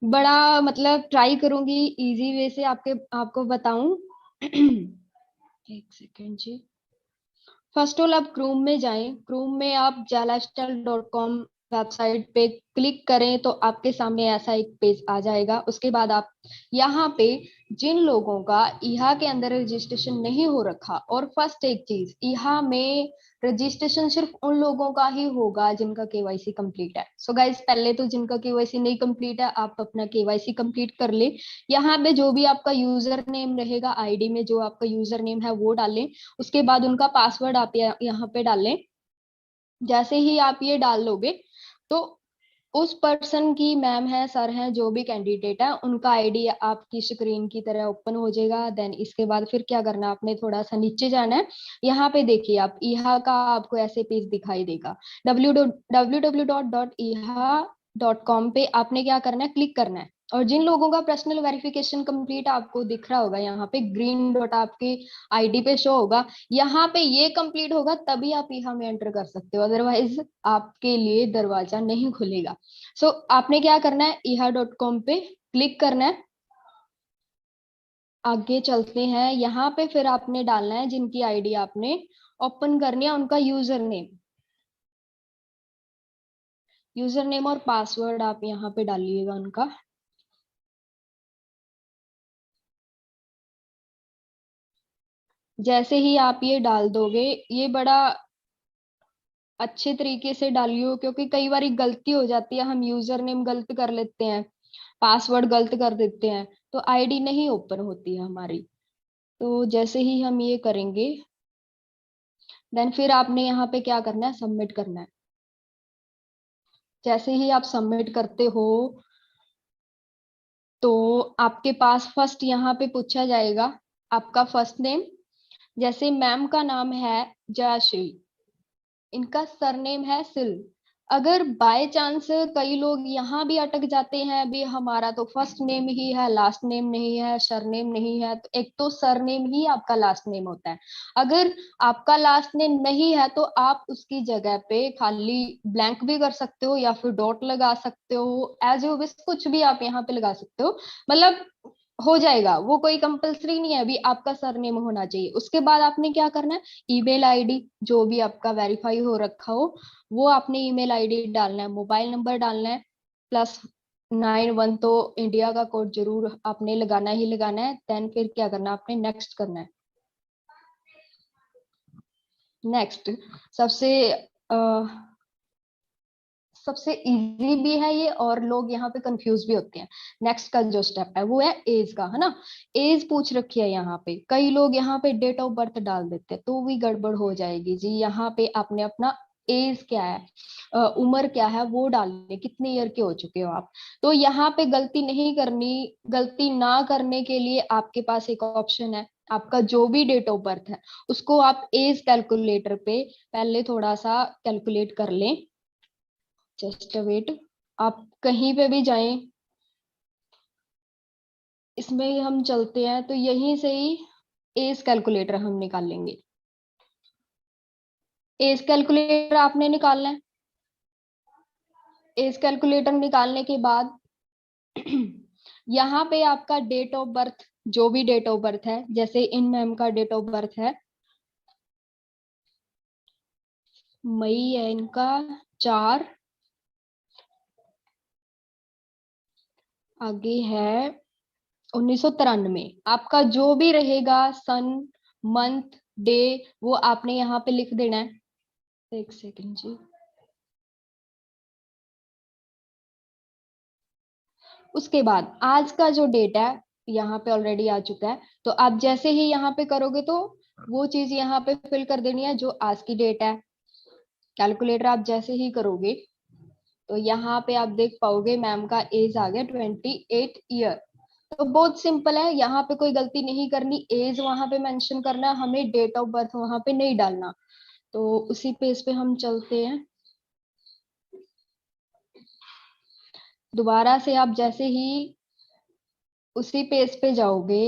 बड़ा मतलब ट्राई करूंगी इजी वे से आपको बताऊं। एक second ji. First of all आप क्रोम में जाएं, क्रोम में आप jalastyle.com वेबसाइट पे क्लिक करें तो आपके सामने ऐसा एक पेज आ जाएगा। उसके बाद आप यहाँ पे जिन लोगों का ईहा के अंदर रजिस्ट्रेशन नहीं हो रखा, और फर्स्ट एक चीज, ईहा में रजिस्ट्रेशन सिर्फ उन लोगों का ही होगा जिनका केवाईसी कंप्लीट है। सो गाइस, पहले तो जिनका केवाईसी नहीं कंप्लीट है, आप अपना केवाईसी कंप्लीट कर ले। यहाँ पे जो भी आपका यूजर नेम रहेगा, आईडी में जो आपका यूजर नेम है वो डालें। उसके बाद उनका पासवर्ड आप यहाँ पे डालें। जैसे ही आप ये डाल लोगे तो उस पर्सन की, मैम है, सर है, जो भी कैंडिडेट है, उनका आईडी आपकी स्क्रीन की तरह ओपन हो जाएगा। देन इसके बाद फिर क्या करना है, आपने थोड़ा सा नीचे जाना है। यहाँ पे देखिए आप, ईहा का आपको ऐसे पेज दिखाई देगा, www.iha.com पे आपने क्या करना है, क्लिक करना है। और जिन लोगों का पर्सनल वेरिफिकेशन कंप्लीट आपको दिख रहा होगा, यहाँ पे ग्रीन डॉट आपके आईडी पे शो होगा, यहाँ पे ये कंप्लीट होगा तभी आप ईहा में एंटर कर सकते हो, अदरवाइज आपके लिए दरवाजा नहीं खुलेगा। सो आपने क्या करना है, iha.com पे क्लिक करना है। आगे चलते हैं, यहाँ पे फिर आपने डालना है जिनकी आईडी आपने ओपन करनी है, उनका यूजर नेम और पासवर्ड आप यहाँ पे डालिएगा उनका। जैसे ही आप ये डाल दोगे, ये बड़ा अच्छे तरीके से डालियो, क्योंकि कई बार गलती हो जाती है, हम यूजर नेम गलत कर लेते हैं, पासवर्ड गलत कर देते हैं, तो आईडी नहीं ओपन होती है हमारी। तो जैसे ही हम ये करेंगे, देन फिर आपने यहाँ पे क्या करना है, सबमिट करना है। जैसे ही आप सबमिट करते हो तो आपके पास फर्स्ट यहाँ पे पूछा जाएगा आपका फर्स्ट नेम। जैसे मैम का नाम है जयश्री, इनका सरनेम है सिल। अगर बाय चांस कई लोग यहाँ भी अटक जाते हैं, अभी हमारा तो फर्स्ट नेम ही है, लास्ट नेम नहीं है, सरनेम नहीं है, तो एक तो सरनेम ही आपका लास्ट नेम होता है। अगर आपका लास्ट नेम नहीं है तो आप उसकी जगह पे खाली ब्लैंक भी कर सकते हो, या फिर डॉट लगा सकते हो, एज यू विश, कुछ भी आप यहाँ पे लगा सकते हो, मतलब हो जाएगा, वो कोई कंपलसरी नहीं है, अभी आपका सरनेम होना चाहिए। उसके बाद आपने क्या करना है, ईमेल आईडी जो भी आपका वेरीफाई हो रखा हो वो आपने ईमेल आईडी डालना है, मोबाइल नंबर डालना है, +91 तो इंडिया का कोड जरूर आपने लगाना ही लगाना है। देन फिर क्या करना, आपने नेक्स्ट करना है। नेक्स्ट सबसे इजी भी है ये, और लोग यहाँ पे कंफ्यूज भी होते हैं। नेक्स्ट का जो स्टेप है वो है एज का, है ना। एज पूछ रखी है यहाँ पे, कई लोग यहाँ पे डेट ऑफ बर्थ डाल देते हैं तो भी गड़बड़ हो जाएगी जी। यहाँ पे आपने अपना एज क्या है, उम्र क्या है वो डालने, कितने ईयर के हो चुके हो आप। तो यहाँ पे गलती नहीं करनी, गलती ना करने के लिए आपके पास एक ऑप्शन है, आपका जो भी डेट ऑफ बर्थ है उसको आप एज कैलकुलेटर पे पहले थोड़ा सा कैलकुलेट कर लें। जस्ट वेट, आप कहीं पे भी जाएं, इसमें हम चलते हैं तो यहीं से ही एज कैलकुलेटर हम निकाल लेंगे। एज कैलकुलेटर आपने निकालना है। एज कैलकुलेटर निकालने के बाद यहाँ पे आपका डेट ऑफ बर्थ, जो भी डेट ऑफ बर्थ है, जैसे इन मैम का डेट ऑफ बर्थ है मई है इनका 4, आगे है 1993। आपका जो भी रहेगा सन, मंथ, डे, वो आपने यहाँ पे लिख देना है। एक सेकंड जी, उसके बाद आज का जो डेट है यहाँ पे ऑलरेडी आ चुका है, तो आप जैसे ही यहाँ पे करोगे तो वो चीज यहाँ पे फिल कर देनी है जो आज की डेट है। कैलकुलेटर आप जैसे ही करोगे तो यहाँ पे आप देख पाओगे मैम का एज आ गया 28 ईयर। तो बहुत सिंपल है, यहाँ पे कोई गलती नहीं करनी, एज वहां पे मेंशन करना, हमें डेट ऑफ बर्थ वहां पे नहीं डालना। तो उसी पेज पे हम चलते हैं। दोबारा से आप जैसे ही उसी पेज पे जाओगे,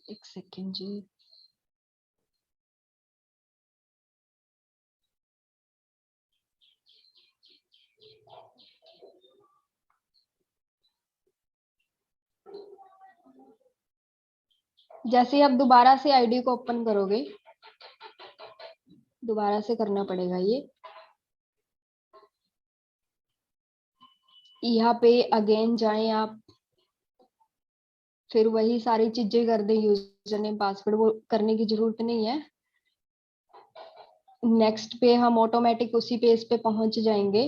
एक सेकेंड जी, जैसे ही आप दोबारा से आईडी को ओपन करोगे, दोबारा से करना पड़ेगा ये, यहाँ पे अगेन जाएं आप, फिर वही सारी चीजें कर दें, यूजर नेम पासवर्ड वो करने की जरूरत नहीं है। नेक्स्ट पे हम ऑटोमेटिक उसी पेज पे पहुंच जाएंगे।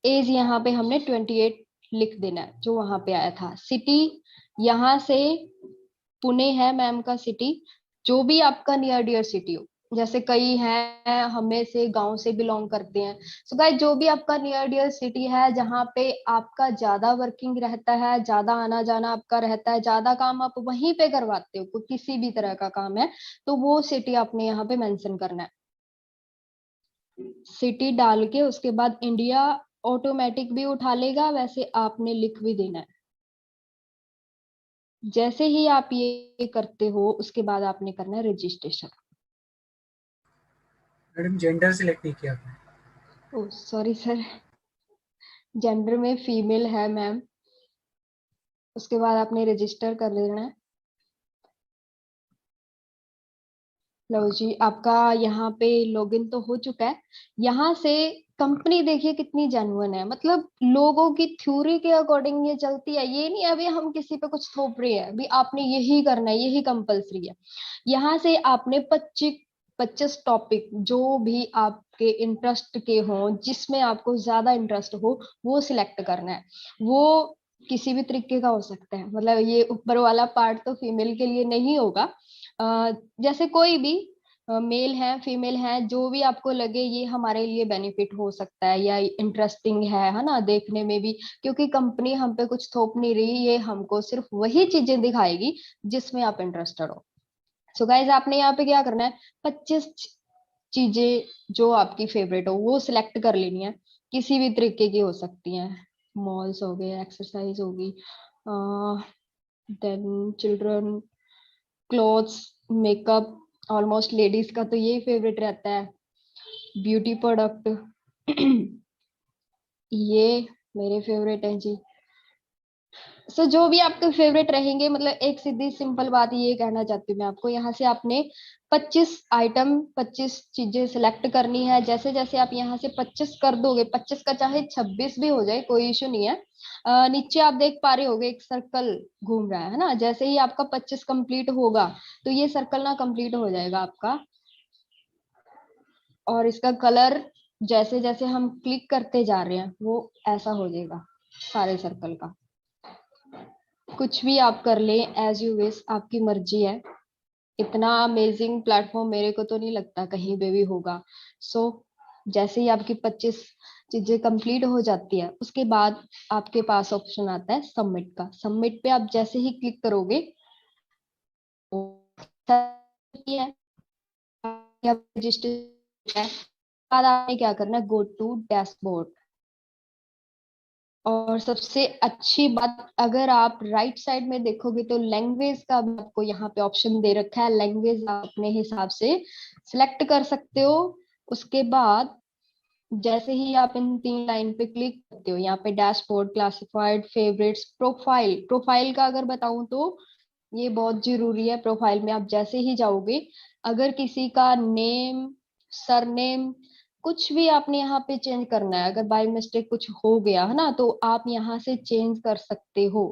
एज यहाँ पे हमने 28 लिख देना है जो वहां पे आया था। सिटी यहाँ से पुणे है मैम का सिटी, जो भी आपका नियर डियर सिटी हो, जैसे कई हैं हमें से गांव से बिलोंग करते हैं, सो गाइस जो भी आपका नियर डियर सिटी है जहाँ पे आपका ज्यादा वर्किंग रहता है, ज्यादा आना जाना आपका रहता है, ज्यादा काम आप वहीं पे करवाते हो, कोई किसी भी तरह का काम है, तो वो सिटी आपने यहाँ पे मेंशन करना है। सिटी डाल के उसके बाद इंडिया ऑटोमेटिक भी उठा लेगा, वैसे आपने लिख भी देना है। जैसे ही आप ये करते हो उसके बाद आपने करना है रजिस्ट्रेशन। मैडम जेंडर सिलेक्ट नहीं किया आपने। ओ सॉरी सर, जेंडर में फीमेल है मैम। उसके बाद आपने रजिस्टर कर लेना है। लो जी, आपका यहाँ पे लॉगिन तो हो चुका है। यहाँ से कंपनी देखिए कितनी जेन्युइन है, मतलब लोगों की थ्योरी के अकॉर्डिंग ये चलती है, ये नहीं अभी हम किसी पे कुछ थोप रहे हैं, अभी आपने यही करना है, यही कंपलसरी है। यहाँ से आपने 25 टॉपिक जो भी आपके इंटरेस्ट के हों, जिसमें आपको ज्यादा इंटरेस्ट हो, वो सिलेक्ट करना है। वो किसी भी तरीके का हो सकता है, मतलब ये ऊपर वाला पार्ट तो फीमेल के लिए नहीं होगा। जैसे कोई भी मेल है फीमेल है, जो भी आपको लगे ये हमारे लिए बेनिफिट हो सकता है या इंटरेस्टिंग है ना देखने में भी, क्योंकि कंपनी हम पे कुछ थोप नहीं रही, ये हमको सिर्फ वही चीजें दिखाएगी जिसमें आप इंटरेस्टेड हो। सो गाइज आपने यहाँ पे क्या करना है, 25 चीजें जो आपकी फेवरेट हो वो सिलेक्ट कर लेनी है। किसी भी तरीके की हो सकती हैं, मॉल्स हो गए, एक्सरसाइज होगी, then children, clothes, makeup, almost ladies का तो यही फेवरेट रहता है, ब्यूटी प्रोडक्ट ये मेरे फेवरेट है जी। सो जो भी आपके फेवरेट रहेंगे, मतलब एक सीधी सिंपल बात ये कहना चाहती हूँ मैं आपको, यहाँ से आपने 25 आइटम 25 चीजें सिलेक्ट करनी है। जैसे जैसे आप यहाँ से 25 कर दोगे, 25 का चाहे 26 भी हो जाए कोई इशू नहीं है। नीचे आप देख पा रहे होगे एक सर्कल घूम रहा है ना, जैसे ही आपका 25 कंप्लीट होगा तो ये सर्कल ना कंप्लीट हो जाएगा आपका, और इसका कलर जैसे जैसे हम क्लिक करते जा रहे हैं वो ऐसा हो जाएगा सारे सर्कल का। कुछ भी आप कर लें एज यू विश, आपकी मर्जी है। इतना अमेजिंग प्लेटफॉर्म मेरे को तो नहीं लगता कहीं पे भी होगा। सो जैसे ही आपकी 25 चीजें कंप्लीट हो जाती है उसके बाद आपके पास ऑप्शन आता है सबमिट का। सबमिट पे आप जैसे ही क्लिक करोगे है रजिस्टर है, बाद आपने क्या करना है, गो टू डैशबोर्ड। और सबसे अच्छी बात, अगर आप राइट साइड में देखोगे तो लैंग्वेज का भी आपको यहाँ पे ऑप्शन दे रखा है। लैंग्वेज आप अपने हिसाब से सिलेक्ट कर सकते हो। उसके बाद जैसे ही आप इन 3 लाइन पे क्लिक करते हो, यहाँ पे dashboard, classified, favourites, profile. Profile का अगर बताऊं तो ये बहुत जरूरी है। प्रोफाइल में आप जैसे ही जाओगे, अगर किसी का नेम, सरनेम, कुछ भी आपने यहाँ पे चेंज करना है, अगर बाय मिस्टेक कुछ हो गया है ना, तो आप यहाँ से चेंज कर सकते हो।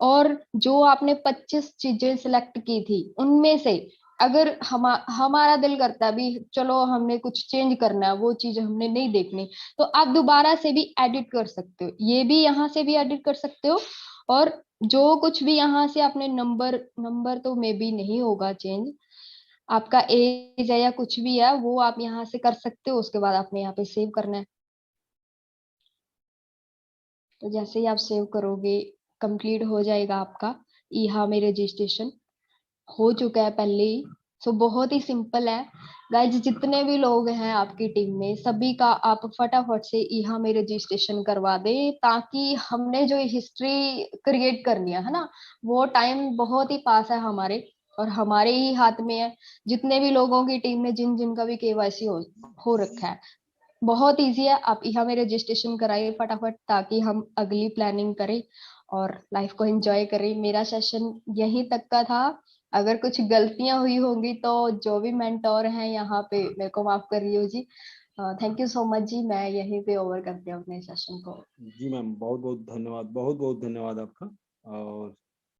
और जो आपने 25 चीजें सिलेक्ट की थी, उनमें से अगर हमारा दिल करता है भी चलो हमने कुछ चेंज करना है, वो चीज हमने नहीं देखनी, तो आप दोबारा से भी एडिट कर सकते हो। ये भी यहाँ से भी एडिट कर सकते हो। और जो कुछ भी यहाँ से आपने नंबर नंबर तो मे बी नहीं होगा चेंज, आपका एज है या कुछ भी है वो आप यहाँ से कर सकते हो। उसके बाद आपने यहाँ पे सेव करना है। तो जैसे ही आप सेव करोगे, कंप्लीट हो जाएगा आपका ईहा में रजिस्ट्रेशन। हो चुका है पहले ही। सो बहुत ही सिंपल है गाइज। जितने भी लोग हैं आपकी टीम में, सभी का आप फटाफट से ईहा में रजिस्ट्रेशन करवा दे, ताकि हमने जो हिस्ट्री क्रिएट करनी है ना, वो टाइम बहुत ही पास है हमारे, और हमारे ही हाथ में है। जितने भी लोगों की टीम में जिन जिनका भी केवाईसी हो रखा है, बहुत इजी है। आप यहाँ में रजिस्ट्रेशन कराइए फटाफट, ताकि हम अगली प्लानिंग करें और लाइफ को एंजॉय करें। मेरा सेशन यहीं तक का था। अगर कुछ गलतियां हुई होंगी तो जो भी मेंटोर हैं यहाँ पे मेरे को माफ करिए जी। थैंक यू सो मच जी। मैं यहीं पे ओवर करती हूँ अपने सेशन को। जी मैम, बहुत बहुत धन्यवाद, बहुत बहुत धन्यवाद आपका। और